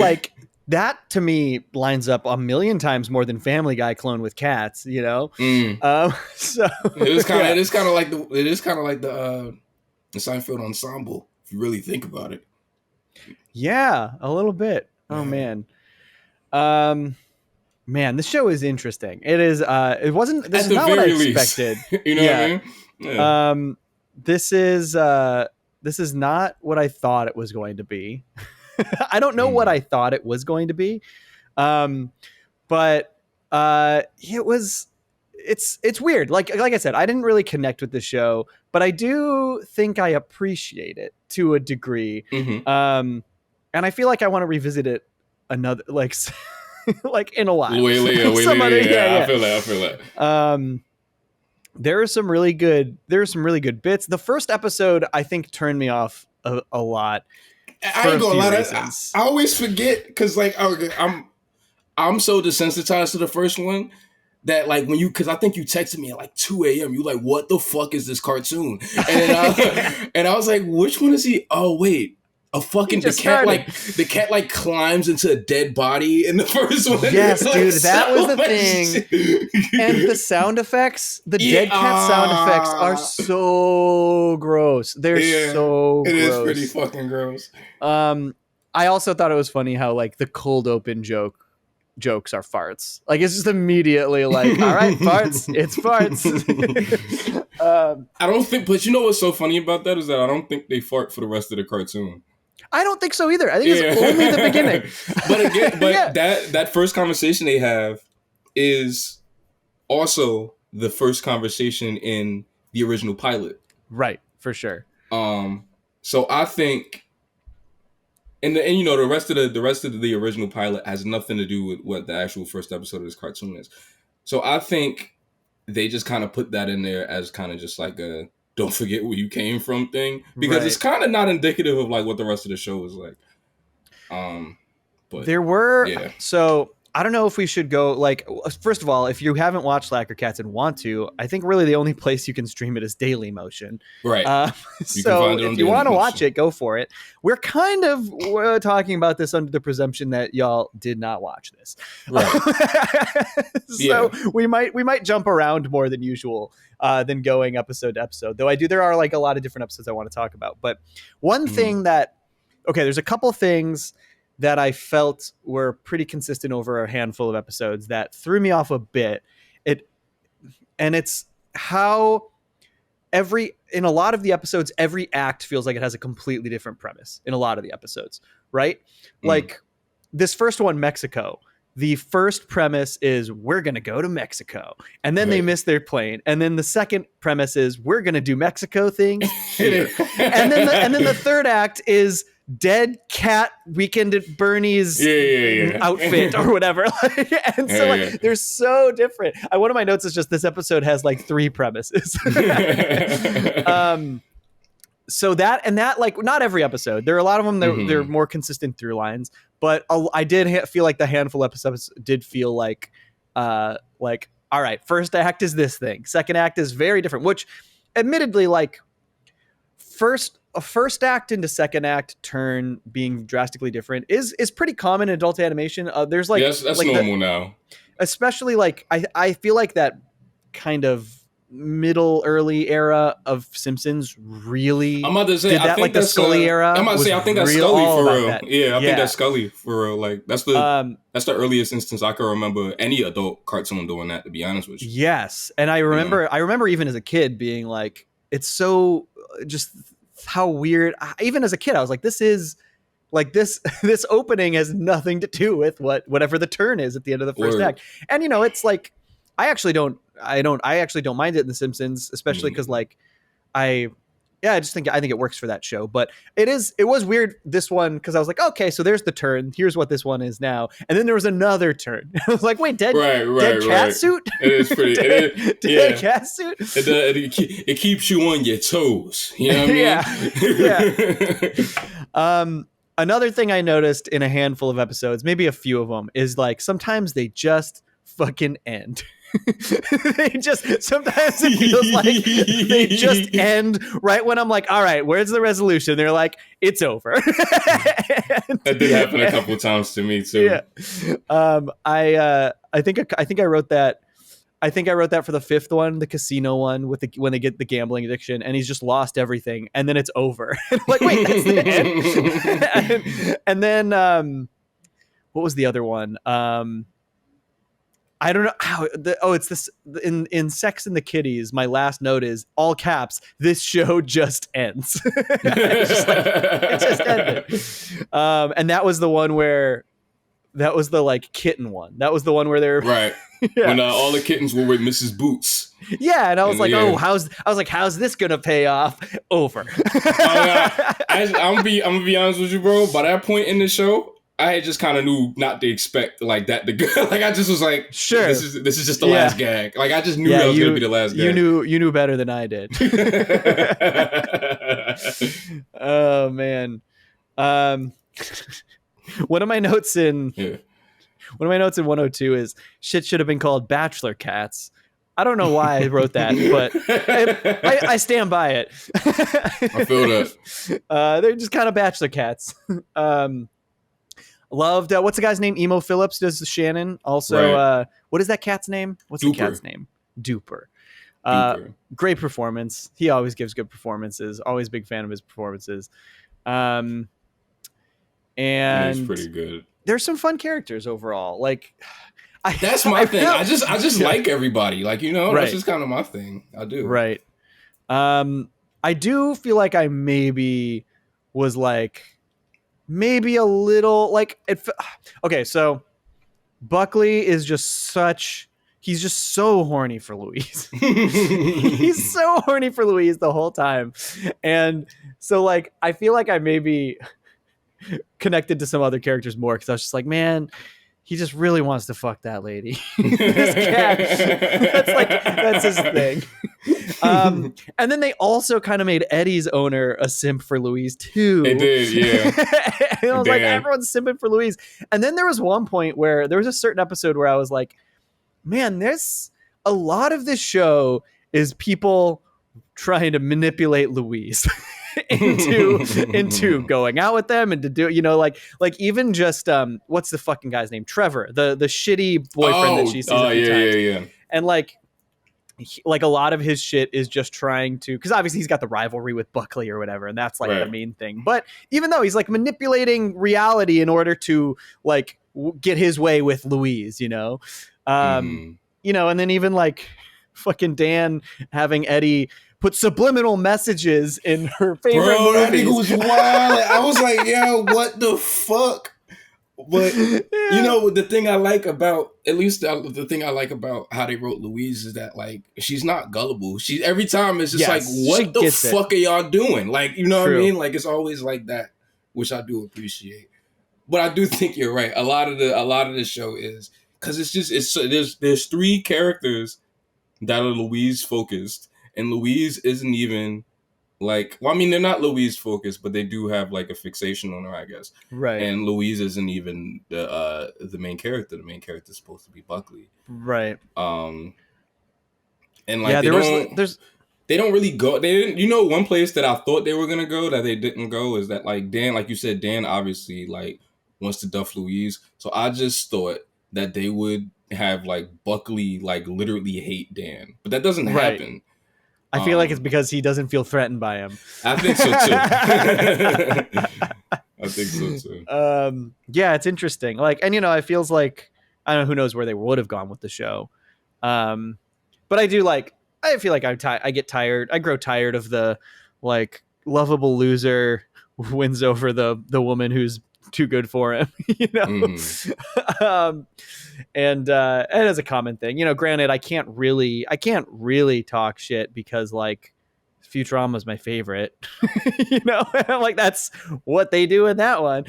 that to me lines up a million times more than Family Guy clone with cats, So it is kind of like the Seinfeld ensemble, if you really think about it. Yeah, a little bit. Oh man. Man, this show is interesting. It is. This is not what I expected. You know what I mean? Yeah. This is not what I thought it was going to be. I don't know what I thought it was going to be, but it's weird. Like I said, I didn't really connect with the show, but I do think I appreciate it to a degree. And I feel like I want to revisit it another like in a while. I feel that. There are some really good bits. The first episode I think turned me off a lot. I ain't gonna lie, I always forget because I'm so desensitized to the first one that because I think you texted me at 2 a.m. You like, what the fuck is this cartoon? And I was like, which one is he? Oh wait, the cat climbs into a dead body in the first one. Yes, dude, that was the thing. And the sound effects, the dead cat sound effects are so gross. They're so gross. It is pretty fucking gross. I also thought it was funny how the cold open jokes are farts. It's just immediately all right, farts, it's farts. I don't think, but you know what's so funny about that is that I don't think they fart for the rest of the cartoon. I don't think so either. I think it's only the beginning. But that first conversation they have is also the first conversation in the original pilot. Right, for sure. So I think, and the rest of the original pilot has nothing to do with what the actual first episode of this cartoon is. So I think they just kind of put that in there as kind of just like a don't forget where you came from thing, because it's kind of not indicative of what the rest of the show is like. But there were so I don't know if we should go first of all, if you haven't watched Slacker Cats and want to, I think really the only place you can stream it is Daily Motion. Right. So if you want to watch it, go for it. We're kind of talking about this under the presumption that y'all did not watch this. Right. So we might jump around more than usual than going episode to episode. Though there are a lot of different episodes I want to talk about. But one thing there's a couple things that I felt were pretty consistent over a handful of episodes that threw me off a bit. It's how in a lot of the episodes, every act feels like it has a completely different premise in a lot of the episodes, right? Like this first one, Mexico. The first premise is we're going to go to Mexico, and then they miss their plane. And then the second premise is we're going to do Mexico things. And then the third act is dead cat Weekend at Bernie's outfit or whatever. And so like they're so different. One of my notes is just this episode has like 3 premises. So that like not every episode. There are a lot of them they're more consistent through lines, but I did feel like the handful of episodes did feel like all right, first act is this thing, second act is very different, which admittedly like a first act into second act turn being drastically different is pretty common in adult animation. There's like that's like normal now. Especially like I feel like that kind of middle early era of Simpsons really I'm about to say, did that, like the Scully era. I'm about to say I think that's Scully for real. That. Yeah, I think that's Scully for real. Like that's the earliest instance I can remember any adult cartoon doing that, to be honest with you. Yes. And I remember even as a kid being like, it's so just how weird. Even as a kid, I was like, this is like this opening has nothing to do with whatever the turn is at the end of the first act. And you know, it's like I actually don't mind it in The Simpsons, especially because like I think it works for that show. But it was weird, this one, because I was like, okay, so there's the turn. Here's what this one is now. And then there was another turn. I was like, wait, dead cat suit? It is pretty. Dead cat suit? It keeps you on your toes. You know what I mean? Another thing I noticed in a handful of episodes, maybe a few of them, is like sometimes they just fucking end. Sometimes it feels like they just end right when I'm like, all right, where's the resolution? They're like, it's over. That did happen a couple of times to me too. Yeah. I think I wrote that. I think I wrote that for the 5th one, the casino one, when they get the gambling addiction, and he's just lost everything, and then it's over. Like, wait, that's the end. and then what was the other one? I don't know how. It's this in Sex and the Kitties. My last note is all caps. This show just ends. It just ended. And that was the one where. That was the like kitten one. That was the one where they're right when all the kittens were with Mrs. Boots. Yeah, and I was like, how's this gonna pay off? Over. I'm gonna be honest with you, bro. By that point in the show, I had just kind of knew not to expect like that to go. Like I just was like, sure, this is just the last gag. Like I just knew that was gonna be the last gag. You knew better than I did. Oh man. One of my notes in 102 is shit should have been called Bachelor Cats. I don't know why I wrote that, but I stand by it. I feel that. They're just kind of Bachelor Cats. Loved what's the guy's name? Emo Phillips does Shannon. Also, right. What is that cat's name? What's Duper. The cat's name? Duper. Great performance. He always gives good performances. Always a big fan of his performances. And he's pretty good. There's some fun characters overall. Like that's my thing. I just like everybody. Like, you know, that's just kind of my thing. I do. Right. I do feel like I maybe was like maybe a little like okay, so Buckley is just he's just so horny for Louise. He's so horny for Louise the whole time. And so like I feel like I maybe connected to some other characters more because I was just like, man, he just really wants to fuck that lady. This cat, that's his thing. And then they also kind of made Eddie's owner a simp for Louise too. They did, yeah. And I was like, everyone's simping for Louise. And then there was one point where there was a certain episode where I was like, man, there's a lot of this show is people trying to manipulate Louise. into going out with them and to do, you know, like even just what's the fucking guy's name? Trevor, the shitty boyfriend that she sees a few times. Yeah. And like a lot of his shit is just trying to, because obviously he's got the rivalry with Buckley or whatever, and that's like the main thing. But even though he's like manipulating reality in order to like get his way with Louise, you know, you know, and then even like fucking Dan having Eddie put subliminal messages in her favorite movies. That nigga was wild. I was like, yo, what the fuck? But, you know, the thing I like about, at least the thing I like about how they wrote Louise is that, like, she's not gullible. Every time it's just like, what the fuck are y'all doing? Like, you know what I mean? Like, it's always like that which I do appreciate. But I do think you're right. A lot of the show is because there's 3 characters that are Louise focused, and Louise isn't even like, well, I mean, they're not Louise focused, but they do have like a fixation on her, I guess. Right. And Louise isn't even the main character. The main character is supposed to be Buckley. Right. And like they don't really go. They didn't. You know, one place that I thought they were gonna go that they didn't go is that like Dan, like you said, Dan obviously like wants to duff Louise. So I just thought that they would have like Buckley like literally hate Dan, but that doesn't happen. I feel like it's because he doesn't feel threatened by him. I think so too. Yeah, it's interesting. Like, and it feels like, I don't know, who knows where they would have gone with the show. But I feel like I get tired. I grow tired of the like lovable loser wins over the woman who's too good for him, and as a common thing, granted, I can't really talk shit because like Futurama is my favorite, I'm like, that's what they do in that one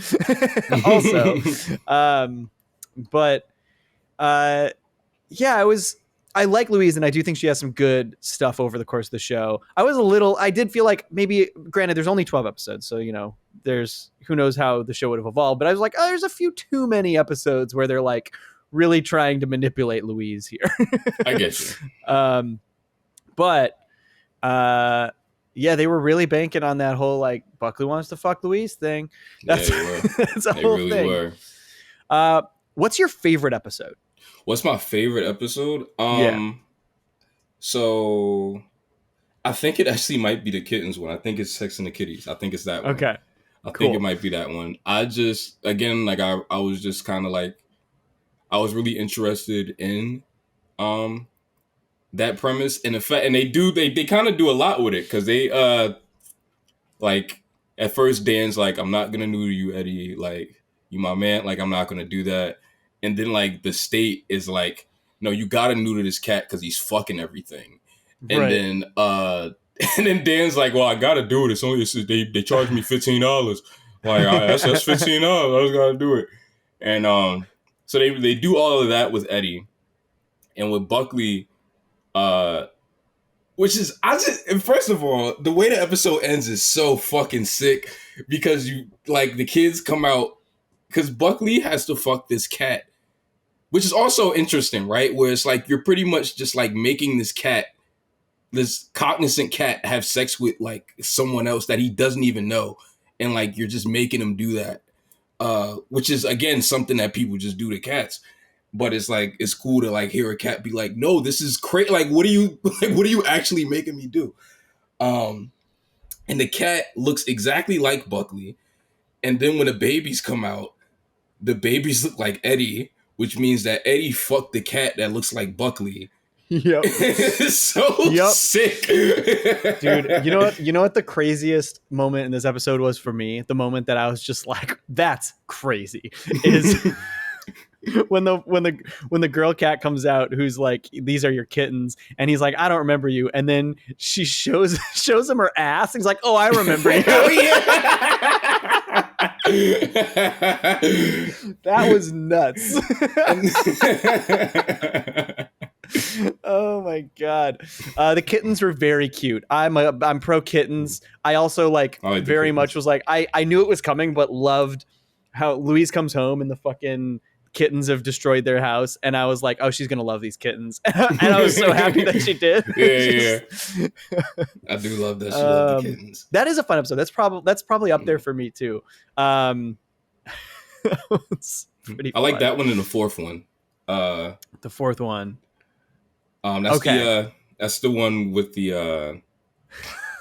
also. But yeah, I like Louise, and I do think she has some good stuff over the course of the show. I did feel like maybe, granted, there's only 12 episodes, so, there's, who knows how the show would have evolved, but I was like, oh, there's a few too many episodes where they're like really trying to manipulate Louise here. I get you. But yeah, they were really banking on that whole like Buckley wants to fuck Louise thing. That's, that's a whole really thing. Were. What's your favorite episode? What's my favorite episode? So I think it actually might be the kittens one. I think it's Sex and the Kitties. I think it's that one. Okay. I think it might be that one. I just, again, like I was just kind of like, I was really interested in that premise, and in fact, and they kind of do a lot with it, because they like at first Dan's like, I'm not gonna neuter you, Eddie, like you my man, like I'm not gonna do that. And then like the state is like, no, you gotta neuter this cat because he's fucking everything. And then and then Dan's like, well, I gotta do it. It's only they charge me $15. Like that's $15. I just gotta do it. And so they do all of that with Eddie, and with Buckley, which is, first of all, the way the episode ends is so fucking sick, because you like the kids come out, because Buckley has to fuck this cat, which is also interesting, right? Where it's like you're pretty much just like making this cognizant cat have sex with like someone else that he doesn't even know, and like you're just making him do that, which is again something that people just do to cats. But it's like, it's cool to like hear a cat be like, no, this is crazy. Like, what are you actually making me do? And the cat looks exactly like Buckley. And then when the babies come out, the babies look like Eddie, which means that Eddie fucked the cat that looks like Buckley. Yep. It's so sick. Dude, you know what the craziest moment in this episode was for me? The moment that I was just like, that's crazy, is when the girl cat comes out, who's like, these are your kittens, and he's like, I don't remember you, and then she shows him her ass, and he's like, oh, I remember you. That was nuts. Oh my god. The kittens were very cute. I'm pro kittens. I also like very much was like, I knew it was coming, but loved how Louise comes home and the fucking kittens have destroyed their house, and I was like, oh, she's gonna love these kittens. And I was so happy that she did. Yeah. I do love that she loved the kittens. That is a fun episode. That's probably up there for me too. It's pretty fun. I like that one and the fourth one. The fourth one. That's that's the one with the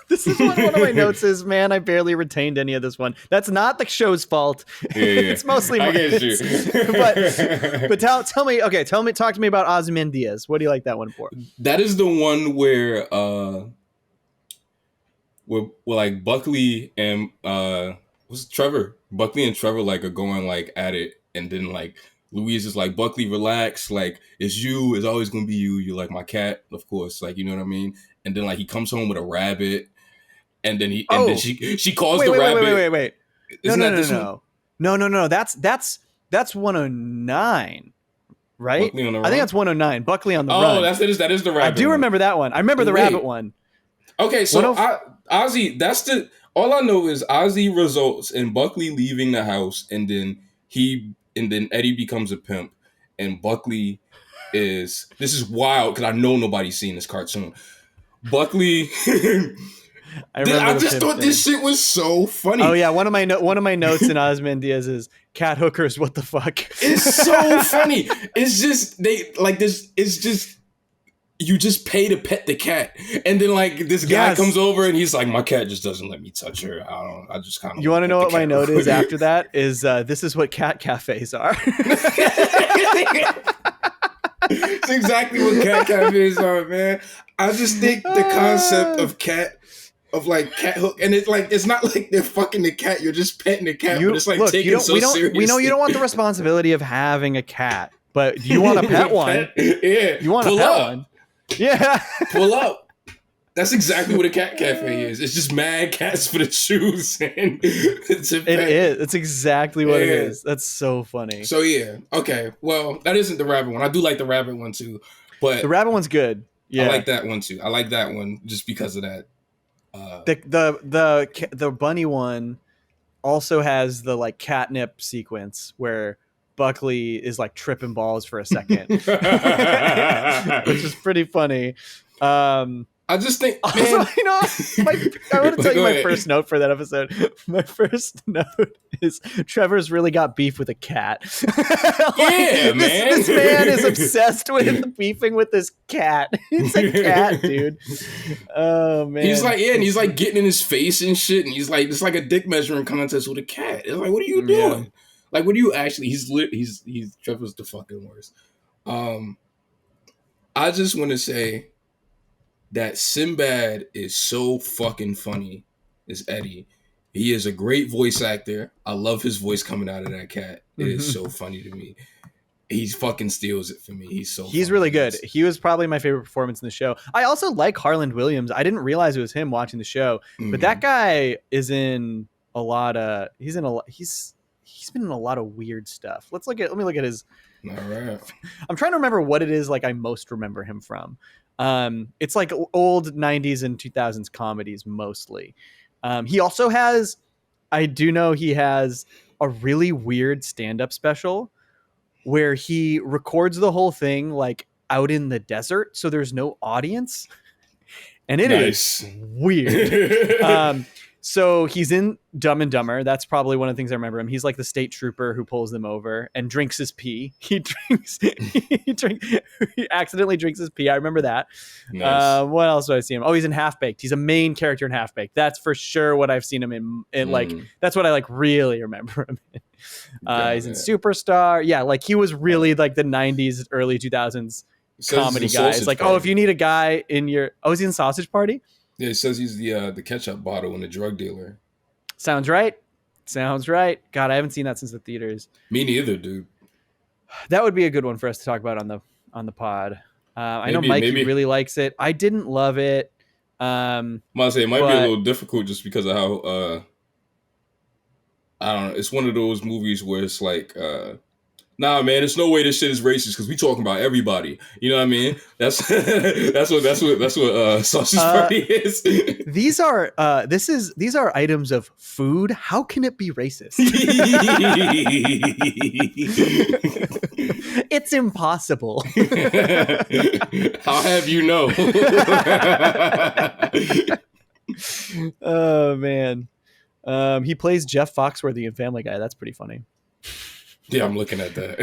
This is what one of my notes is, man. I barely retained any of this one. That's not the show's fault. Yeah. It's mostly mine. I get you. but tell me, talk to me about Ozymandias. What do you like that one for? That is the one where like Buckley and what's Trevor? Buckley and Trevor like are going like at it, and then like Louise is like, Buckley, relax, like it's always gonna be you. You're like my cat, of course, like, you know what I mean? And then like he comes home with a rabbit, and then then she calls the rabbit. Wait. Isn't that this one? No. That's 109. Right? Buckley on the Run? I think that's 109. Buckley on the Run. Oh, that is the rabbit. I do remember that one. I remember the rabbit one. Okay, so Ozzy, all I know is Ozzy results in Buckley leaving the house, and then Eddie becomes a pimp, and Buckley this is wild because I know nobody's seen this cartoon. Buckley I just thought this shit was so funny. Oh yeah, one of my notes in Ozymandias is cat hookers. What the fuck? It's so funny. It's just It's just you just pay to pet the cat, and then like this guy comes over and he's like, my cat just doesn't let me touch her. I just kind of. You want to know what my note is after that? Is this is what cat cafes are? It's exactly what cat cafes are, man. I just think the concept of cat hook, and it's not like they're fucking the cat. You're just petting the cat, but it's like taking so seriously. We know you don't want the responsibility of having a cat, but do you want to pet one? Yeah, you want to pet one? Yeah, pull up. That's exactly what a cat cafe is. It's just mad cats for the shoes, and it's a pet. It is. It's exactly what it is. That's so funny. So yeah, okay. Well, that isn't the rabbit one. I do like the rabbit one too, but the rabbit one's good. Yeah, I like that one too. I like that one just because of that. The bunny one also has the like catnip sequence where Buckley is like tripping balls for a second, which is pretty funny. I just think, man. Also, I want to tell you my first note for that episode. My first note is Trevor's really got beef with a cat. Man. This man is obsessed with beefing with this cat. It's a cat, dude. Oh, man. He's like, and he's like getting in his face and shit. And he's like, it's like a dick measuring contest with a cat. It's like, what are you doing? Yeah. Like, what do you actually, he's Trevor's the fucking worst. I just want to say, that Sinbad is so fucking funny as Eddie. He is a great voice actor. I love his voice coming out of that cat. It is so funny to me. He fucking steals it for me. He's really good. He was probably my favorite performance in the show. I also like Harland Williams. I didn't realize it was him watching the show, but that guy is in a lot of. He's been in a lot of weird stuff. Let me look at his. All right. I'm trying to remember what it is like I most remember him from. It's like old 90s and 2000s comedies mostly. He also has, I do know he has a really weird stand-up special where he records the whole thing like out in the desert, so there's no audience, and it is weird. So he's in Dumb and Dumber. That's probably one of the things I remember him. He's like the state trooper who pulls them over and drinks his pee. He accidentally drinks his pee. I remember that. Nice. What else do I see him? Oh, he's in Half Baked. He's a main character in Half Baked. That's for sure what I've seen him in like, that's what I like really remember him in. He's in Superstar. Yeah, like he was really like the 90s, early 2000s comedy guy. It's like, if you need a guy in your, is he in Sausage Party? Yeah, it says he's the ketchup bottle and the drug dealer. Sounds right. God, I haven't seen that since the theaters. Me neither, dude. That would be a good one for us to talk about on the pod. I know Mikey really likes it. I didn't love it. I might say it might be a little difficult just because of how I don't know. It's one of those movies where it's like, nah, man, there's no way this shit is racist because we talking about everybody. You know what I mean? That's what Sausage Party is. These are items of food. How can it be racist? It's impossible. How have you know? Oh man. He plays Jeff Foxworthy in Family Guy. That's pretty funny. Yeah, I'm looking at that.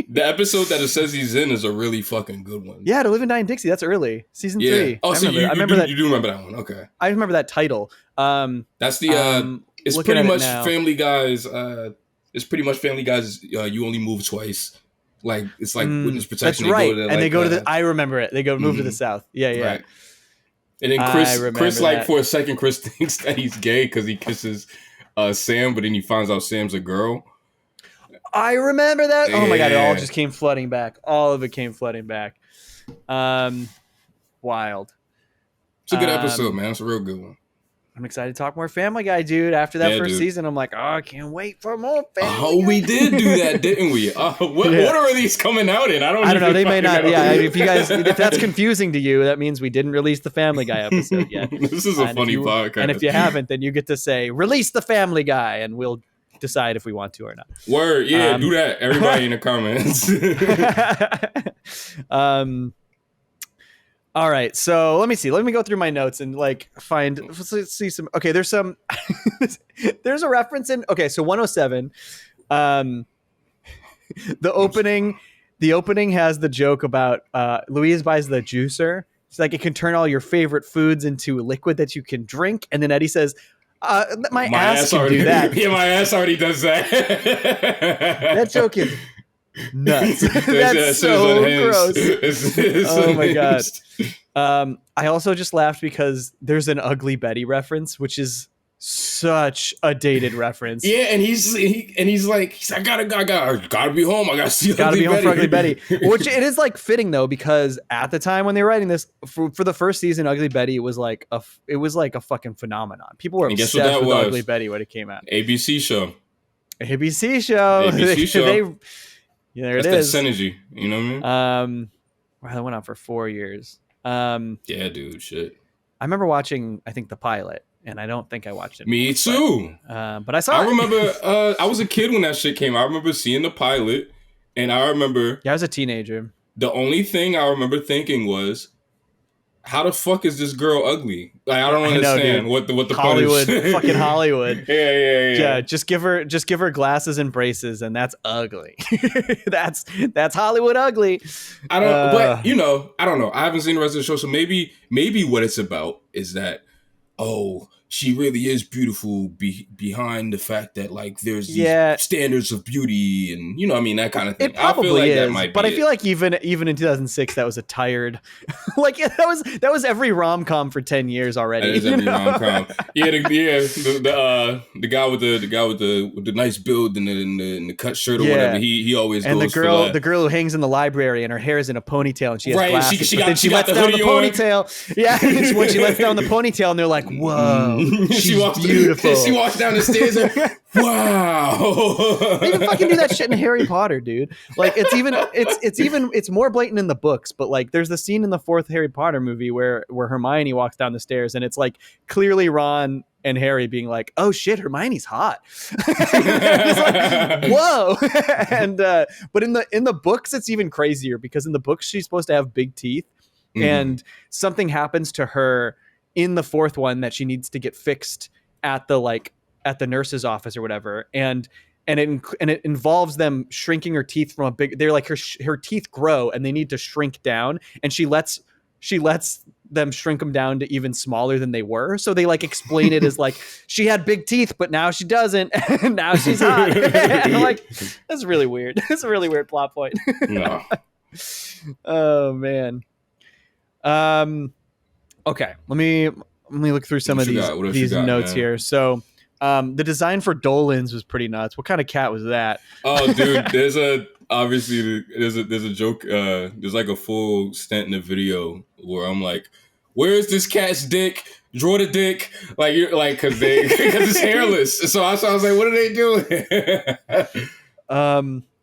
The episode that it says he's in is a really fucking good one. Yeah, To Live and Die in Dixie. That's early. Season 3. Oh, so you remember that? You do remember that one. Okay. I remember that title. That's the it's pretty much Family Guy's it's pretty much Family Guy's You Only Move Twice. Like it's like witness protection. That's right. They go to the I remember it. They go move to the south. Yeah. Right. And then Chris like for a second Chris thinks that he's gay because he kisses Sam, but then he finds out Sam's a girl. I remember that. Oh my God. It all just came flooding back. All of it came flooding back. Wild. It's a good episode, man. It's a real good one. I'm excited to talk more Family Guy, dude. After that first season, I'm like, oh, I can't wait for more Family Guy. Oh, we did do that, didn't we? What order are these coming out in? I don't know. They may not. Yeah, if that's confusing to you, that means we didn't release the Family Guy episode yet. This is a funny podcast. And if you haven't, then you get to say, release the Family Guy, and we'll decide if we want to or not. Word, yeah, do that. Everybody in the comments. All right, so let me see. Let me go through my notes and like find. Let's see some. Okay, there's some. There's a reference in. Okay, so 107. The opening has the joke about Louise buys the juicer. It's like it can turn all your favorite foods into liquid that you can drink, and then Eddie says, "My ass can already do that." Yeah, my ass already does that. That joke is nuts. That's so gross. Oh my god. I also just laughed because there's an Ugly Betty reference, which is such a dated reference. Yeah, and he's like I gotta be home. I gotta see gotta Ugly be home Betty. for Ugly Betty. Which it is like fitting though, because at the time when they were writing this for the first season, Ugly Betty was like a fucking phenomenon. People were obsessed with Ugly Betty when it came out. ABC show. Yeah, there That's it is. That synergy, you know what I mean? That went on for 4 years. Yeah, dude, shit. I remember watching, I think, the pilot, and I don't think I watched it. Me too. But I saw it. I remember, I was a kid when that shit came out. I remember seeing the pilot, and I remember... Yeah, I was a teenager. The only thing I remember thinking was, how the fuck is this girl ugly? Like, I don't understand what the Hollywood, punish. fucking Hollywood. Yeah. Just give her glasses and braces, and that's ugly. that's Hollywood ugly. I don't, but I don't know. I haven't seen the rest of the show, so maybe what it's about is that, oh, she really is beautiful behind the fact that like there's these standards of beauty and that kind of thing. It probably I feel like is, that might but be I feel like even in 2006 that was a tired, like that was every rom-com for 10 years already. That is every rom-com. The guy with the nice build and the cut shirt or whatever. He always and goes the girl who hangs in the library and her hair is in a ponytail and she has glasses. She lets down the ponytail. Yeah, when she lets down the ponytail and they're like, whoa. She's beautiful. She walks down the stairs and wow. They even fucking do that shit in Harry Potter, dude. Like it's more blatant in the books, but like there's the scene in the 4th Harry Potter movie where Hermione walks down the stairs and it's like clearly Ron and Harry being like, oh shit, Hermione's hot. It's like, whoa. And but in the books it's even crazier because in the books she's supposed to have big teeth and something happens to her in the 4th one that she needs to get fixed at the nurse's office or whatever, and it involves them shrinking her teeth from a big. They're like her teeth grow and they need to shrink down, and she lets them shrink them down to even smaller than they were. So they like explain it as like she had big teeth, but now she doesn't, and now she's hot. And I'm like, that's really weird. That's a really weird plot point. No. Oh man. Okay, let me look through some of these notes here. So, the design for Dolan's was pretty nuts. What kind of cat was that? Oh, dude, there's a joke. There's like a full stint in the video where I'm like, "Where's this cat's dick? Draw the dick!" Like you're like, because it's hairless. So I was like, "What are they doing?"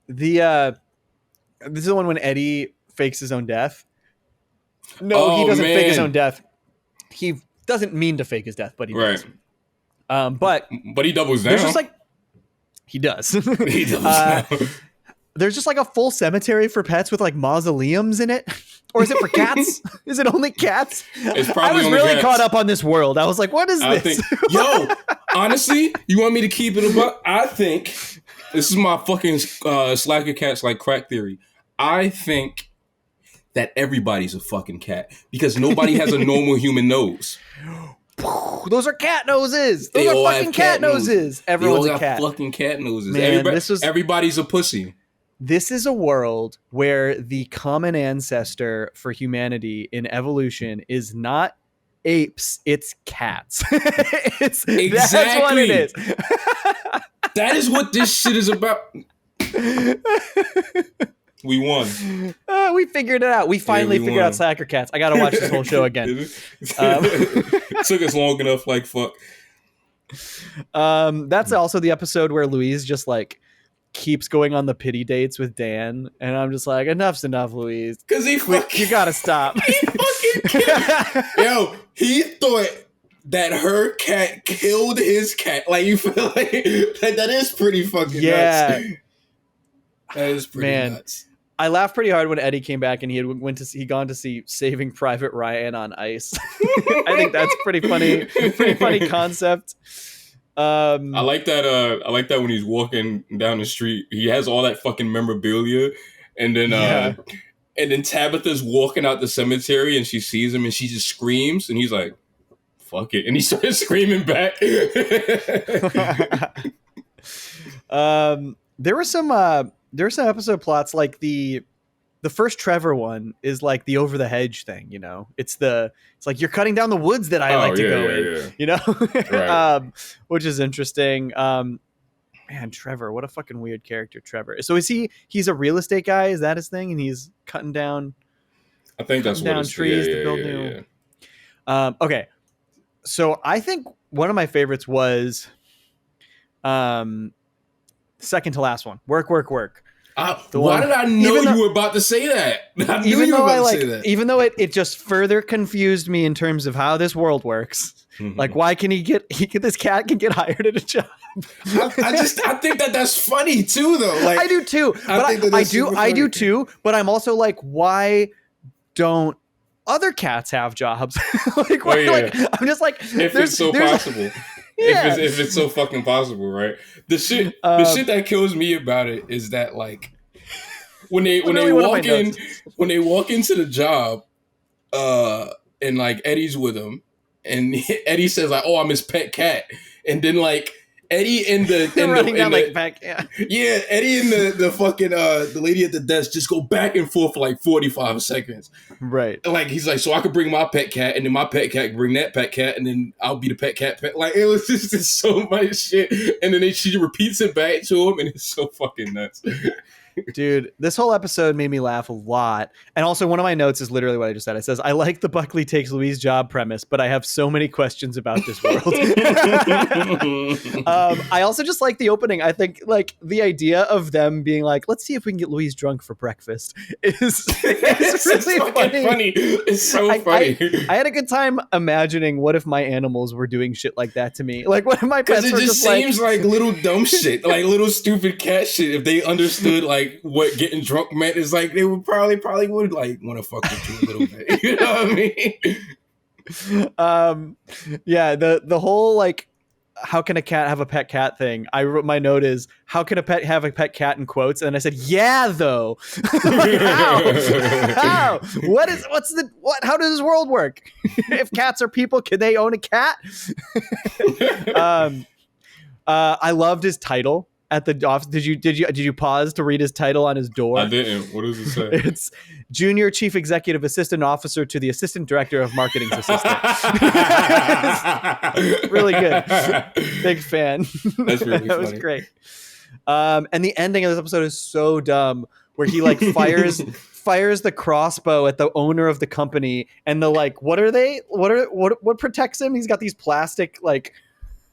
This is the one when Eddie fakes his own death. No, he doesn't fake his own death. He doesn't mean to fake his death, but he does. But he doubles down. There's just like he does. He doubles down. There's just like a full cemetery for pets with like mausoleums in it, or is it for cats? Is it only cats? It's probably I was really caught up on this world. I was like, what is this? Honestly, you want me to keep it about? I think this is my fucking slacker cats like crack theory. I think that everybody's a fucking cat because nobody has a normal human nose. Those are cat noses. Those are fucking cat noses. Everyone's a cat. Fucking cat noses. Man, everybody's a pussy. This is a world where the common ancestor for humanity in evolution is not apes, it's cats. Exactly. That's what it is. That is what this shit is about. We won. We figured it out. We finally figured out Slacker Cats. I gotta watch this whole show again. It took us long enough. Like fuck. That's also the episode where Louise just like keeps going on the pity dates with Dan, and I'm just like, enough's enough, Louise. Because you gotta stop. Yo, he thought that her cat killed his cat. Like, you feel like that is pretty fucking nuts. That is pretty nuts. I laughed pretty hard when Eddie came back and he'd gone to see Saving Private Ryan on ice. I think that's pretty funny. Pretty funny concept. I like that. I like that when he's walking down the street, he has all that fucking memorabilia, and then Tabitha's walking out the cemetery and she sees him and she just screams and he's like, "Fuck it," and he starts screaming back. There were some episode plots, like the first Trevor one is like the over the hedge thing, you know. It's like you're cutting down the woods that I like to go in, you know. Right. Which is interesting. Man, Trevor, what a fucking weird character, Trevor. So he's a real estate guy? Is that his thing? And he's cutting down I think that's down trees to build new. Okay. So I think one of my favorites was second to last one. Work. Why did I know you were about to say that? I knew you were about to say that. Even though it just further confused me in terms of how this world works. Mm-hmm. Like, why can this cat can get hired at a job? I think that's funny too, though. Like, I do too. But I do too. But I'm also like, why don't other cats have jobs? Like, I'm just like, if it's so possible. Yeah. If it's so fucking possible, right? The shit that kills me about it is that, like, when they walk into the job, and like Eddie's with him, and Eddie says like, "Oh, I'm his pet cat," and then like Eddie and Eddie and the fucking the lady at the desk just go back and forth for like 45 seconds. Right. And like he's like, so I could bring my pet cat, and then my pet cat can bring that pet cat, and then I'll be the pet cat. Like, it was just so much shit. And then she repeats it back to him, and it's so fucking nuts. Dude, this whole episode made me laugh a lot. And also, one of my notes is literally what I just said. It says, I like the Buckley takes Louise job premise, but I have so many questions about this world. I also just like the opening. I think like the idea of them being like, let's see if we can get Louise drunk for breakfast is really funny. It's so funny. I had a good time imagining what if my animals were doing shit like that to me. Like, what if my pets were just seems like little dumb shit, like little stupid cat shit. If they understood like what getting drunk meant, is like they would probably would like want to fuck with you a little bit. You know what I mean? Yeah, the whole like, how can a cat have a pet cat thing? I wrote, my note is, how can a pet have a pet cat in quotes? And I said, yeah, though. Like, how? How does this world work? If cats are people, can they own a cat? I loved his title at the office. Did you pause to read his title on his door? I didn't. What does it say? It's Junior Chief Executive Assistant Officer to the Assistant Director of Marketing's Assistant. Really good. Big fan. That's really that funny. was great. And the ending of this episode is so dumb, where he like fires the crossbow at the owner of the company, and the like, what are they? What protects him? He's got these plastic like.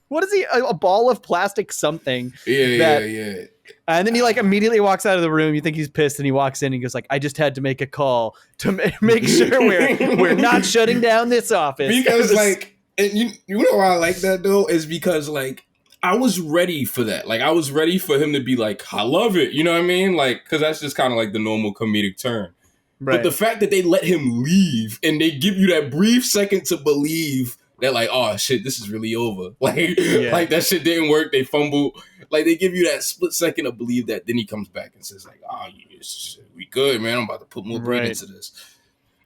What is he? A ball of plastic something. Yeah. And then he like immediately walks out of the room. You think he's pissed, and he walks in and he goes like, I just had to make a call to make sure we're not shutting down this office. Because like, and you know why I like that though, is because like I was ready for that. Like I was ready for him to be like, I love it. You know what I mean? Like, because that's just kind of like the normal comedic turn. Right. But the fact that they let him leave and they give you that brief second to believe that like, oh shit, this is really over. Like, like that shit didn't work. They fumbled. Like they give you that split second to believe that. Then he comes back and says like, oh, yes, we good, man. I'm about to put more bread into this.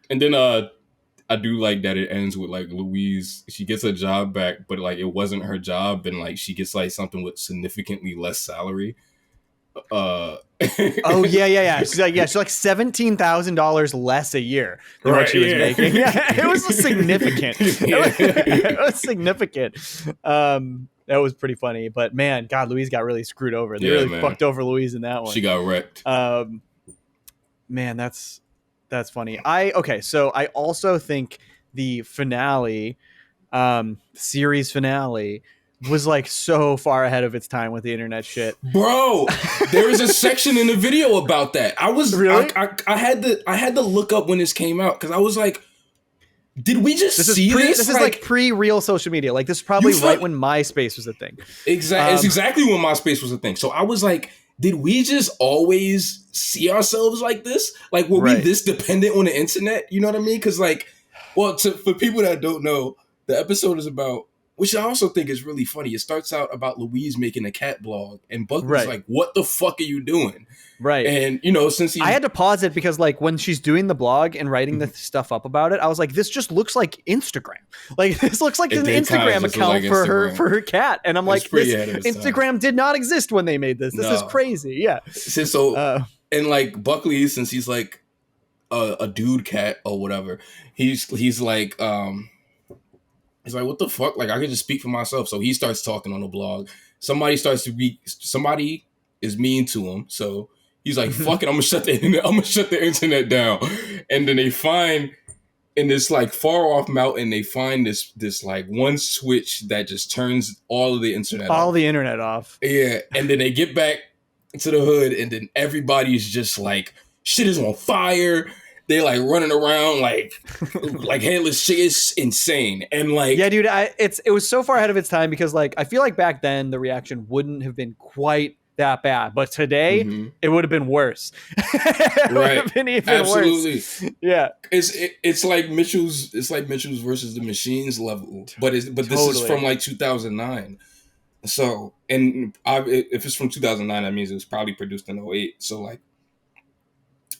And then I do like that it ends with like Louise. She gets her job back, but like it wasn't her job, and like she gets like something with significantly less salary. Oh yeah. She's like $17,000 less a year than what she was making. Yeah, it was significant. It was significant. That was pretty funny. But man, God, Louise got really screwed over. They really fucked over Louise in that one. She got wrecked. Man, that's funny. So I also think the finale, series finale, was like so far ahead of its time with the internet shit. Bro, there is a section in the video about that. Really? I had to look up when this came out because I was like, did we just see this? This is like pre-real social media. Like this is probably right when MySpace was a thing. Exactly. It's exactly when MySpace was a thing. So I was like, did we just always see ourselves like this? Like, were we this dependent on the internet? You know what I mean? Because for people that don't know, the episode is about, which I also think is really funny. It starts out about Louise making a cat blog, and Buckley's like, "What the fuck are you doing?" Right. And since I had to pause it because like when she's doing the blog and writing the stuff up about it, I was like, this just looks like Instagram. Like this looks like an Instagram account for her cat. And I'm like, this Instagram did not exist when they made this. This is crazy. Yeah. And like Buckley, since he's like a dude cat or whatever, he's like he's like, what the fuck? Like I can just speak for myself. So he starts talking on the blog. Somebody is mean to him. So he's like, fuck it, I'm gonna shut the internet down. And then they find in this like far off mountain, they find this like one switch that just turns all of the internet off. Yeah. And then they get back to the hood, and then everybody's just like, shit is on fire. They like running around like headless shit. It's insane. And like, yeah, dude, it was so far ahead of its time because like I feel like back then the reaction wouldn't have been quite that bad, but today it would have been worse. It would have been even worse. Yeah, it's like Mitchell's versus the Machines level, but this is from like 2009. So, and if it's from 2009, that means it was probably produced in 2008. So like,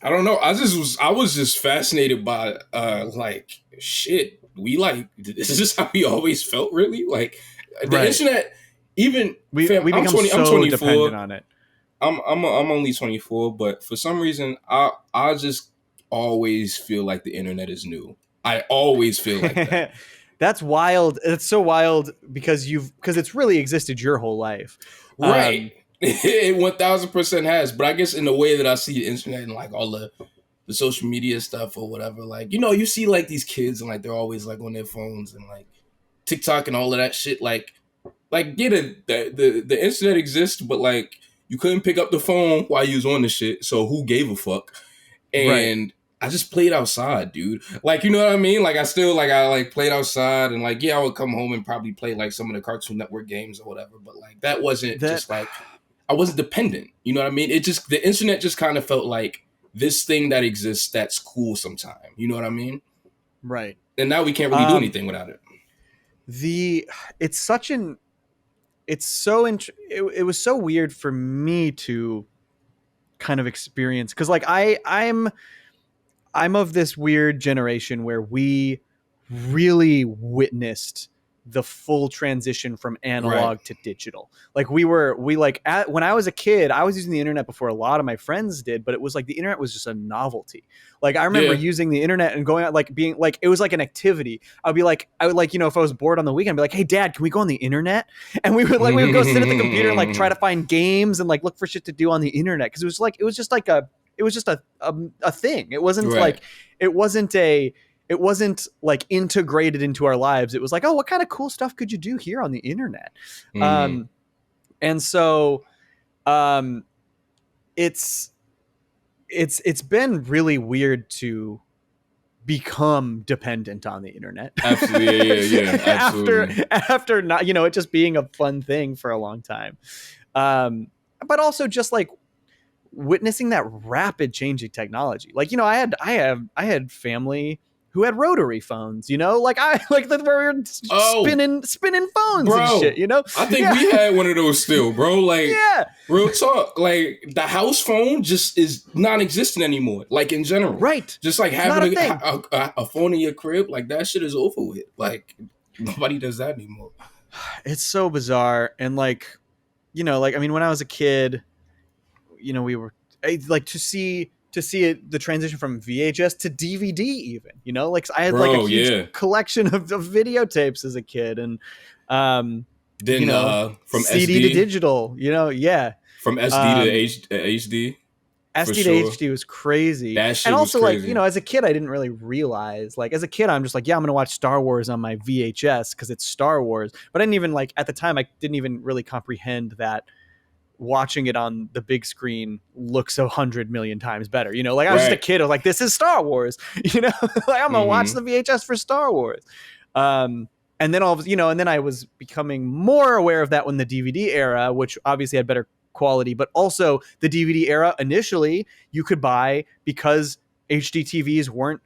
I don't know. I was just fascinated by like shit. We like, is this how we always felt? Really, like the internet. Even we become I'm 20, so I'm 24. Dependent on it. I'm only 24, but for some reason I just always feel like the internet is new. I always feel like that. That's wild. It's so wild because it's really existed your whole life, right? It 1000% has. But I guess in the way that I see the internet and like all the social media stuff or whatever, like you see like these kids and like they're always like on their phones and like TikTok and all of that shit, like the internet exists, but like you couldn't pick up the phone while you was on the shit. So who gave a fuck? And I just played outside, dude. Like, you know what I mean? Like I played outside and like, yeah, I would come home and probably play like some of the Cartoon Network games or whatever. But like that wasn't just like, I wasn't dependent. You know what I mean? The internet just kind of felt like this thing that exists that's cool sometime. You know what I mean? Right. And now we can't really do anything without it. It was so weird for me to kind of experience because like I'm of this weird generation where we really witnessed the full transition from analog to digital. Like when I was a kid, I was using the internet before a lot of my friends did, but it was like the internet was just a novelty. Like I remember using the internet and going out, like being like, it was like an activity. I would if I was bored on the weekend, I'd be like, hey dad, can we go on the internet? And we would go sit at the computer and like try to find games and like look for shit to do on the internet. Cause it was just a thing. It wasn't like integrated into our lives. It was like, oh, what kind of cool stuff could you do here on the internet? And so it's been really weird to become dependent on the internet. Absolutely. Yeah. Absolutely. After not, it just being a fun thing for a long time. But also just like witnessing that rapid changing technology. Like, I had family who had rotary phones, like where we were spinning phones, bro, and shit, I think we had one of those still, bro. Like, real talk. Like the house phone just is non-existent anymore. Like in general, right? Just like having a phone in your crib, like that shit is over with. Like nobody does that anymore. It's so bizarre, and like, when I was a kid, we were like to see the transition from VHS to DVD even, like I had like a huge collection of videotapes as a kid. And then from CD SD to digital, from SD to HD. SD to HD was crazy. That shit and also, was crazy. like, you know, as a kid, I didn't really realize. Like, as a kid, I'm just like, yeah, I'm gonna watch Star Wars on my VHS because it's Star Wars. But I didn't even like at the time. I didn't even really comprehend that watching it on the big screen looks 100 million times better. You know, like I was just a kid. I was like, this is Star Wars. You know, like I'm gonna watch the VHS for Star Wars. And then and then I was becoming more aware of that when the DVD era, which obviously had better quality, but also the DVD era initially you could buy, because HD TVs weren't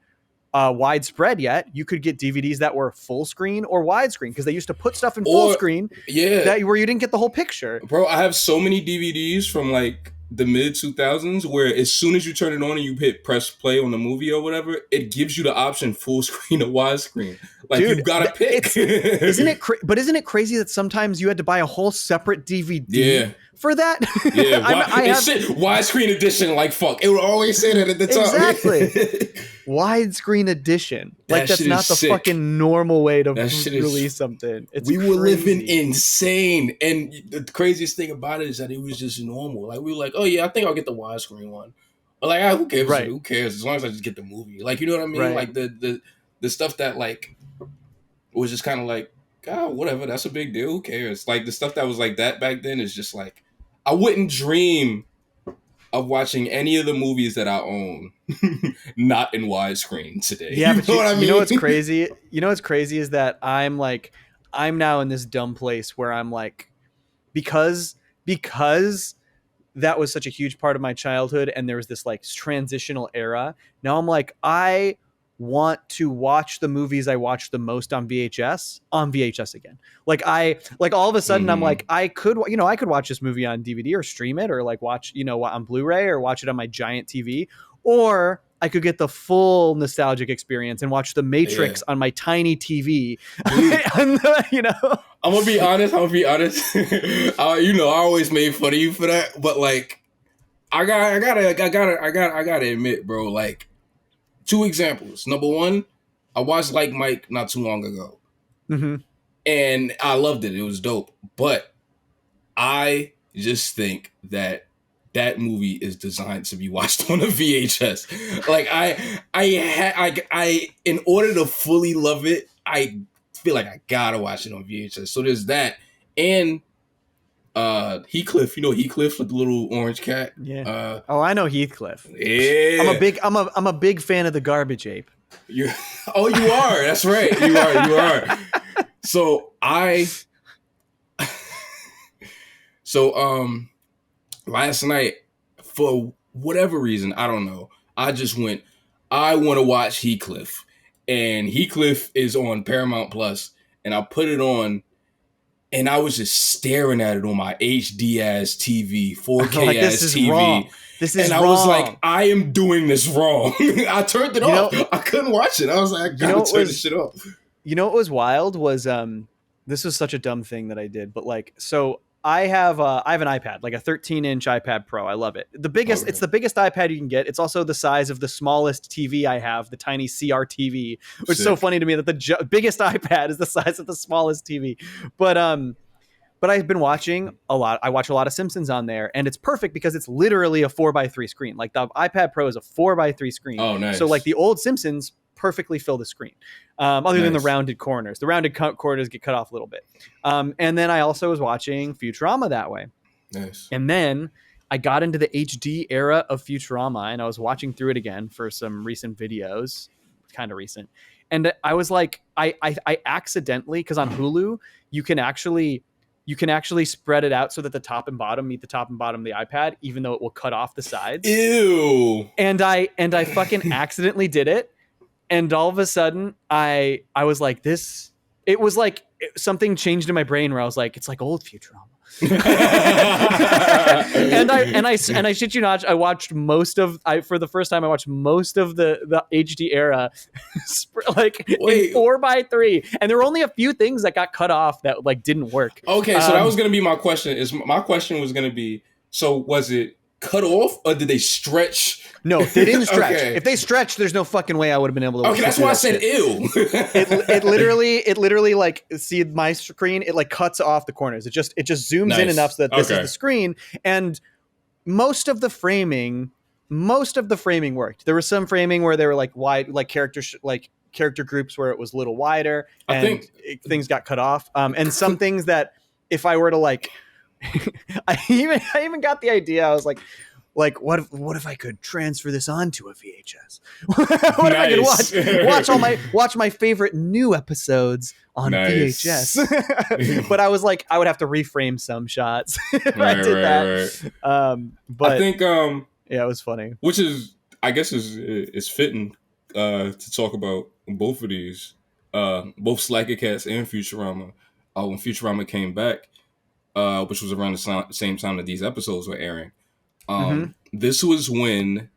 widespread yet. You could get DVDs that were full screen or widescreen because they used to put stuff in full screen, where you didn't get the whole picture. Bro, I have so many DVDs from like the mid 2000s where as soon as you turn it on and you hit press play on the movie or whatever, it gives you the option full screen or widescreen. Like, dude, you've got to pick. Isn't it crazy that sometimes you had to buy a whole separate DVD for that? Yeah, widescreen edition. Like, fuck, it would always say that at the top. Exactly. Widescreen edition. Like, that's not the fucking normal way to release something. We were living insane. And the craziest thing about it is that it was just normal. Like, we were like, oh yeah, I think I'll get the widescreen one. But like, who cares? Right. Who cares? As long as I just get the movie. Like, you know what I mean? Right. Like the stuff that like was just kind of like, God, whatever, that's a big deal. Who cares? Like, the stuff that was like that back then is just like, I wouldn't dream of watching any of the movies that I own not in widescreen today. Yeah, but what I mean? You know what's crazy? You know what's crazy is that I'm now in this dumb place where I'm like, because that was such a huge part of my childhood and there was this like transitional era. Now I'm like, I want to watch the movies I watched the most on VHS again. Like all of a sudden I'm like, I could watch this movie on DVD or stream it or like watch, on Blu-ray or watch it on my giant TV, or I could get the full nostalgic experience and watch The Matrix on my tiny TV. I'm gonna be honest. I always made fun of you for that, but like, I gotta admit, bro, like, 2 examples. Number 1, I watched Like Mike not too long ago. And I loved it. It was dope. But I just think that movie is designed to be watched on a VHS. Like, I in order to fully love it, I feel like I gotta watch it on VHS. So there's that. And Heathcliff, Heathcliff with the little orange cat. Yeah. I know Heathcliff. Yeah. I'm a big fan of the Garbage Ape. You are. That's right. You are. So last night, for whatever reason, I don't know, I just went, I want to watch Heathcliff, and Heathcliff is on Paramount Plus, and I put it on. And I was just staring at it on my HD ass TV, 4K ass TV. Wrong. This is wrong. I was like, I am doing this wrong. I turned it off. I couldn't watch it. I was like, I gotta turn this shit off. You know what was wild was this was such a dumb thing that I did, but like, so I have an iPad, like a 13-inch iPad Pro. I love it. It's the biggest iPad you can get. It's also the size of the smallest TV I have, the tiny CRTV, which is so funny to me that the biggest iPad is the size of the smallest TV. But I've been watching a lot. I watch a lot of Simpsons on there, and it's perfect because it's literally a 4:3 screen. Like, the iPad Pro is a 4:3 screen. Oh, nice. So like the old Simpsons perfectly fill the screen, other than the rounded corners. The rounded corners get cut off a little bit. And then I also was watching Futurama that way. Nice. And then I got into the HD era of Futurama, and I was watching through it again for some recent videos, kind of recent. And I was like, I accidentally, because on Hulu, you can actually spread it out so that the top and bottom meet the top and bottom of the iPad, even though it will cut off the sides. Ew. And I fucking accidentally did it. And all of a sudden, I was like, this. It was like something changed in my brain where I was like, it's like old Futurama. and I shit you not, I watched for the first time I watched most of the HD era, like in 4:3, and there were only a few things that got cut off that like didn't work. Okay, so that was gonna be my question. My question was gonna be, so was it cut off or did they stretch? No, they didn't stretch. Okay. If they stretched, there's no fucking way I would have been able to. Okay, that's why I said ew. It literally like, see my screen, it like cuts off the corners. It just zooms in enough so that this is the screen, and most of the framing most of the framing worked. There was some framing where they were like wide, like character groups where it was a little wider, and things got cut off. And some things that if I were to like, I even got the idea. I was like what if I could transfer this onto a VHS? What if I could watch my favorite new episodes on VHS? But I was like, I would have to reframe some shots if I did that. Right. But I think yeah, it was funny. Which is, I guess, is fitting to talk about both of these, both Slacker Cats and Futurama. When Futurama came back, which was around the same time that these episodes were airing. This was when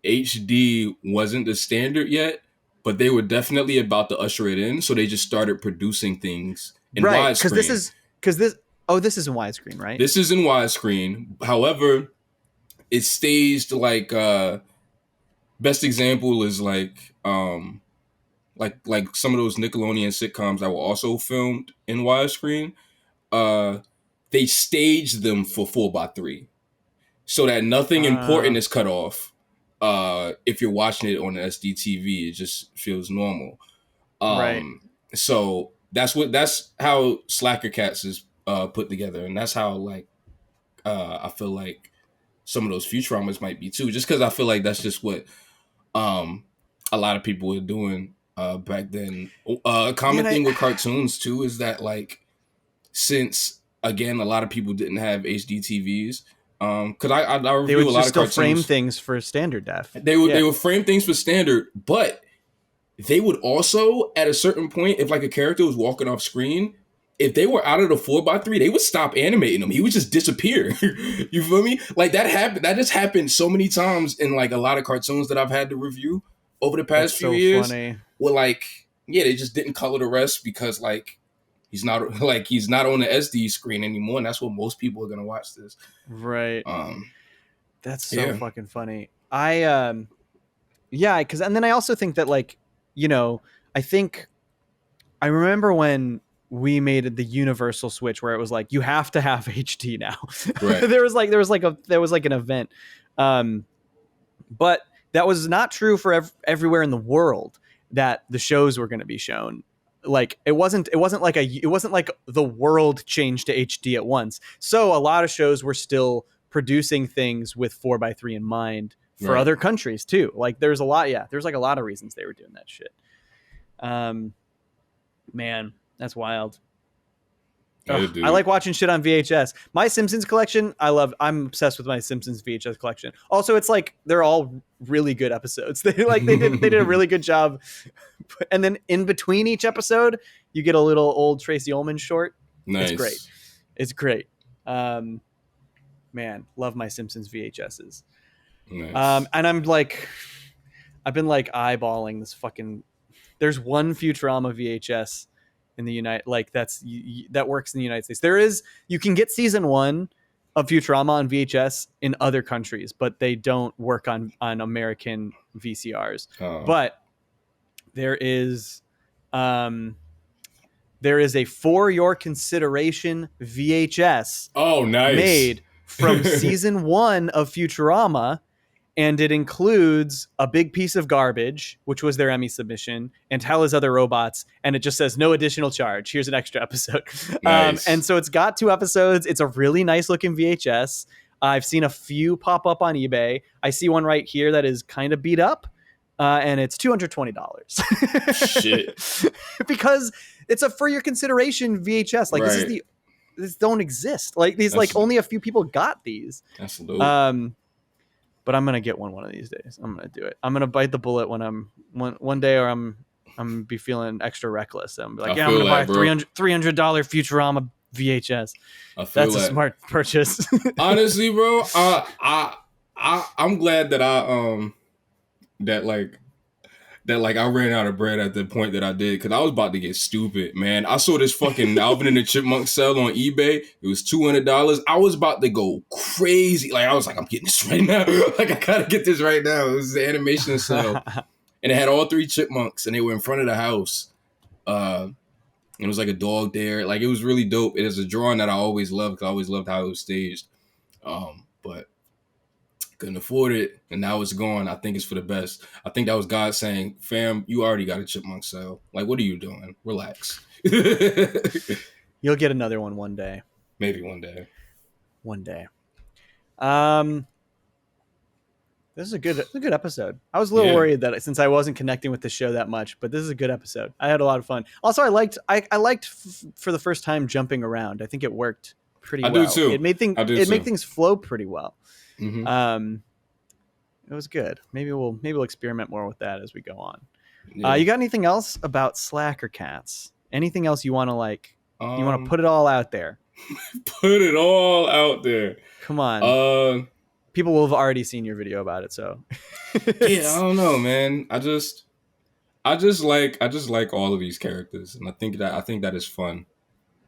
HD wasn't the standard yet, but they were definitely about to usher it in. So they just started producing things in widescreen. This is in widescreen, right? This is in widescreen. However, it staged like best example is like some of those Nickelodeon sitcoms that were also filmed in widescreen. They staged them for 4:3. So that nothing important is cut off. If you're watching it on an SD TV, it just feels normal. Right. So that's how Slacker Cats is put together, and that's how like I feel like some of those Futuramas might be too. Just because I feel like that's just what a lot of people were doing back then. A common thing with cartoons too is that like since again a lot of people didn't have HD TVs. Because I review a lot of cartoons. Frame things for standard def. They would frame things for standard, but they would also at a certain point, if like a character was walking off screen, if they were out of the 4:3, they would stop animating him. He would just disappear. You feel me? Like that happened. That just happened so many times in like a lot of cartoons that I've had to review over the past few years. Funny. Where like they just didn't color the rest because like. He's not on the SD screen anymore, and that's what most people are gonna watch this. Right. That's so fucking funny. Because and then I also think that like, I think I remember when we made the universal switch where it was like you have to have HD now. Right. there was like an event, but that was not true for everywhere in the world that the shows were going to be shown. Like it wasn't like the world changed to HD at once. So a lot of shows were still producing things with 4:3 in mind for other countries too. Like there's like a lot of reasons they were doing that shit. Man, that's wild. I like watching shit on VHS. My Simpsons collection, I'm obsessed with my Simpsons VHS collection. Also, it's like they're all really good episodes. They did a really good job. And then in between each episode, you get a little old Tracy Ullman short. Nice. It's great. Man, love my Simpsons VHSs. Nice. And I've been like eyeballing this fucking. There's one Futurama VHS in the that works in the United States. You can get season 1 of Futurama on VHS in other countries, but they don't work on American VCRs. Oh. But there is a For Your Consideration VHS. Oh, nice. Made from season 1 of Futurama. And it includes a big piece of garbage, which was their Emmy submission, and Hell is Other Robots. And it just says no additional charge. Here's an extra episode. Nice. And so it's got 2 episodes. It's a really nice looking VHS. I've seen a few pop up on eBay. I see one right here that is kind of beat up. And it's $220. Shit. Because it's a For Your Consideration VHS. Like this don't exist. Like these, only a few people got these. Absolutely. But I'm gonna get one of these days. I'm gonna do it. I'm gonna bite the bullet when I'm one day, or I'm gonna be feeling extra reckless. I'm like, I'm gonna buy a $300 Futurama VHS. That's a smart purchase. Honestly, bro, I'm glad that I ran out of bread at the point that I did, because I was about to get stupid, man. I saw this fucking Alvin and the Chipmunk sale on eBay. It was $200. I was about to go crazy. Like, I was like, I'm getting this right now. Like, I gotta get this right now. It was the animation sale. And it had all 3 chipmunks, and they were in front of the house. It was like a dog there. Like, it was really dope. It is a drawing that I always loved, because I always loved how it was staged. But Couldn't afford it, and now it's gone. I think it's for the best. I think that was God saying, fam, you already got a chipmunk cell. Like, what are you doing? Relax. You'll get another one day. Maybe one day. One day. This is a good episode. I was a little worried that since I wasn't connecting with the show that much, but this is a good episode. I had a lot of fun. Also, I liked for the first time jumping around. I think it worked pretty well. I do too. It made things flow pretty well. Mm-hmm. It was good. Maybe we'll experiment more with that as we go on. Yeah. You got anything else about Slacker Cats? Anything else you want to you want to put it all out there? Put it all out there. Come on. People will have already seen your video about it, so. Yeah, I don't know, man. I just like all of these characters, and I think that is fun.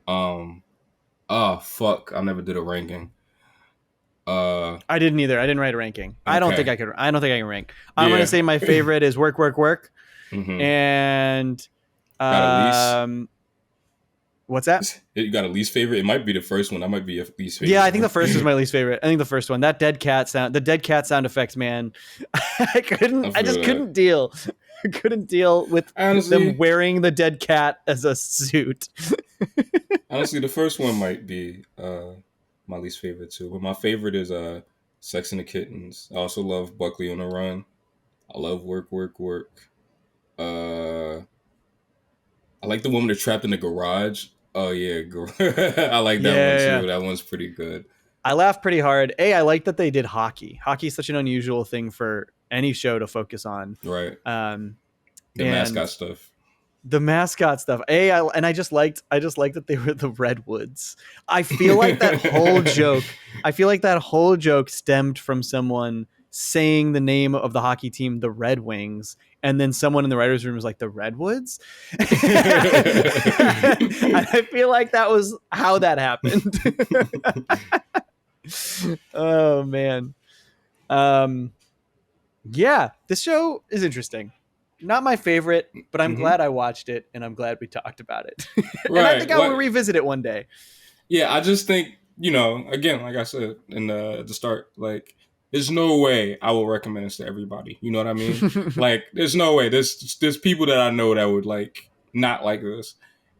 Fuck, I never did a ranking. I didn't either. I didn't write a ranking. Okay. I don't think I can rank. I'm gonna say my favorite is work. Mm-hmm. And what's that? You got a least favorite? It might be the first one. That might be a least favorite. Yeah, I think the first is my least favorite. I think the first one. That dead cat sound effects, man. I just couldn't deal. I couldn't deal with them wearing the dead cat as a suit. Honestly, the first one might be my least favorite too. But my favorite is Sex and the Kittens. I also love Buckley on the Run. I love Work. I like the woman that's trapped in the garage. Oh yeah, I like that one too. That one's pretty good. I laughed pretty hard. I like that they did hockey. Hockey is such an unusual thing for any show to focus on. Right. The mascot stuff. The mascot stuff. I just liked that they were the Redwoods. I feel like that whole joke stemmed from someone saying the name of the hockey team, the Red Wings, and then someone in the writer's room was like, the Redwoods? And I feel like that was how that happened. Oh, man. Yeah, this show is interesting. Not my favorite, but I'm glad I watched it, and I'm glad we talked about it. And I think I will revisit it one day. Yeah, I just think, again, like I said in the start, like, there's no way I will recommend this to everybody. You know what I mean? Like, there's no way. There's people that I know that would like not like this,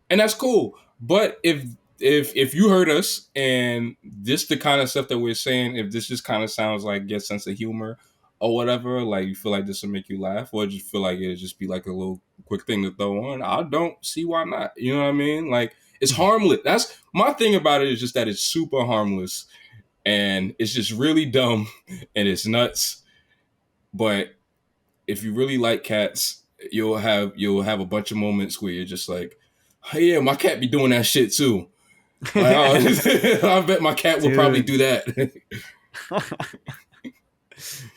and that's cool. But if you heard us and this the kind of stuff that we're saying, if this just kind of sounds like your sense of humor or whatever, like you feel like this will make you laugh, or just feel like it'll just be like a little quick thing to throw on, I don't see why not. You know what I mean? Like, it's harmless. That's my thing about it, is just that it's super harmless. And it's just really dumb and it's nuts. But if you really like cats, you'll have a bunch of moments where you're just like, oh, yeah, my cat be doing that shit too. Like, I bet my cat will probably do that.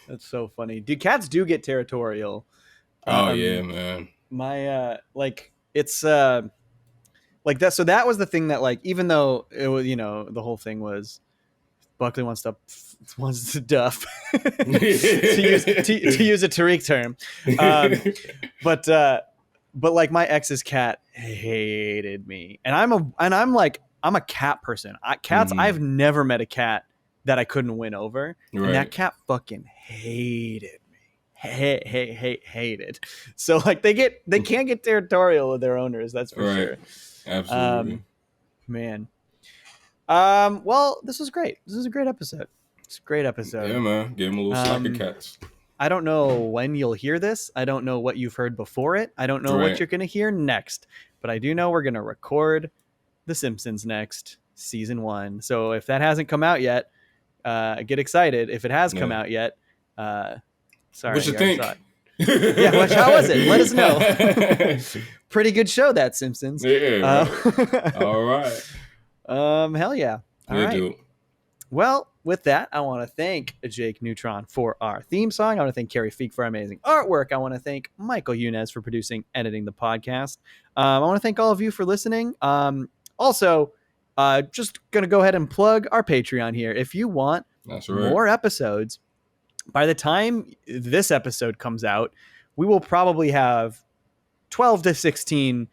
That's so funny. Cats do get territorial. Oh yeah, man. My it's like that. So that was the thing that, like, even though it was, the whole thing was Buckley wants to duff to use a Tariq term, but like my ex's cat hated me, and I'm a cat person. I've never met a cat that I couldn't win over, right. And that cat fucking hated me. Hated. So like they can't get territorial with their owners. That's for sure. Absolutely, man. Well, this was great. This is a great episode. It's a great episode. Yeah, man. Give them a little slack of cats. I don't know when you'll hear this. I don't know what you've heard before it. I don't know what you're going to hear next. But I do know we're going to record The Simpsons next, season 1. So if that hasn't come out yet, get excited. If it has come out yet, sorry. What you think? Yeah, how was it? Let us know. Pretty good show, that Simpsons. Yeah. All right. Hell yeah. All right. Dude. Well, with that, I want to thank Jake Neutron for our theme song. I want to thank Carrie Feek for our amazing artwork. I want to thank Michael Yunez for producing, editing the podcast. I want to thank all of you for listening. Also, just going to go ahead and plug our Patreon here. If you want more episodes, by the time this episode comes out, we will probably have 12 to 16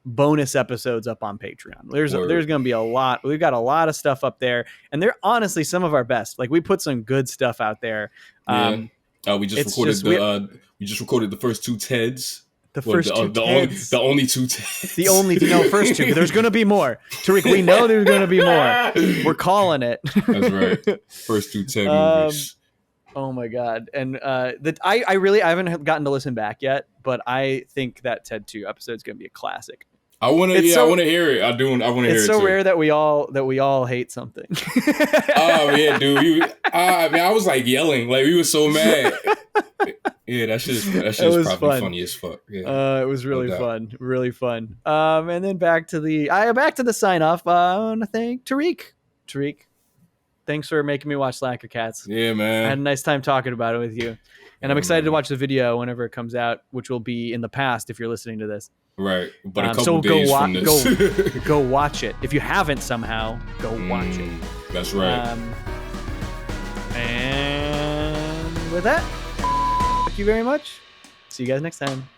bonus episodes up on Patreon. There's going to be a lot. We've got a lot of stuff up there, and they're honestly some of our best. Like, we put some good stuff out there. We just recorded the first 2 TEDs. The first 2 TEDs. The only 2 TEDs. The only first 2. There's going to be more. Tariq, we know there's going to be more. We're calling it. That's right. First 2 TED movies. Oh my God. And I haven't gotten to listen back yet, but I think that TED 2 episode is going to be a classic. I want to hear it. I want to hear it. It's so rare that we all hate something. Oh yeah, dude. I was like yelling, like we were so mad. Yeah, that shit is probably funny as fuck. Yeah. It was really fun, really fun. And then back to the sign off. I want to thank Tariq. Tariq, thanks for making me watch Slacker Cats. Yeah, man. I had a nice time talking about it with you, and I'm excited to watch the video whenever it comes out, which will be in the past if you're listening to this. Right, but a couple days from this. Go watch it. If you haven't somehow, go watch it. That's right. And with that, thank you very much. See you guys next time.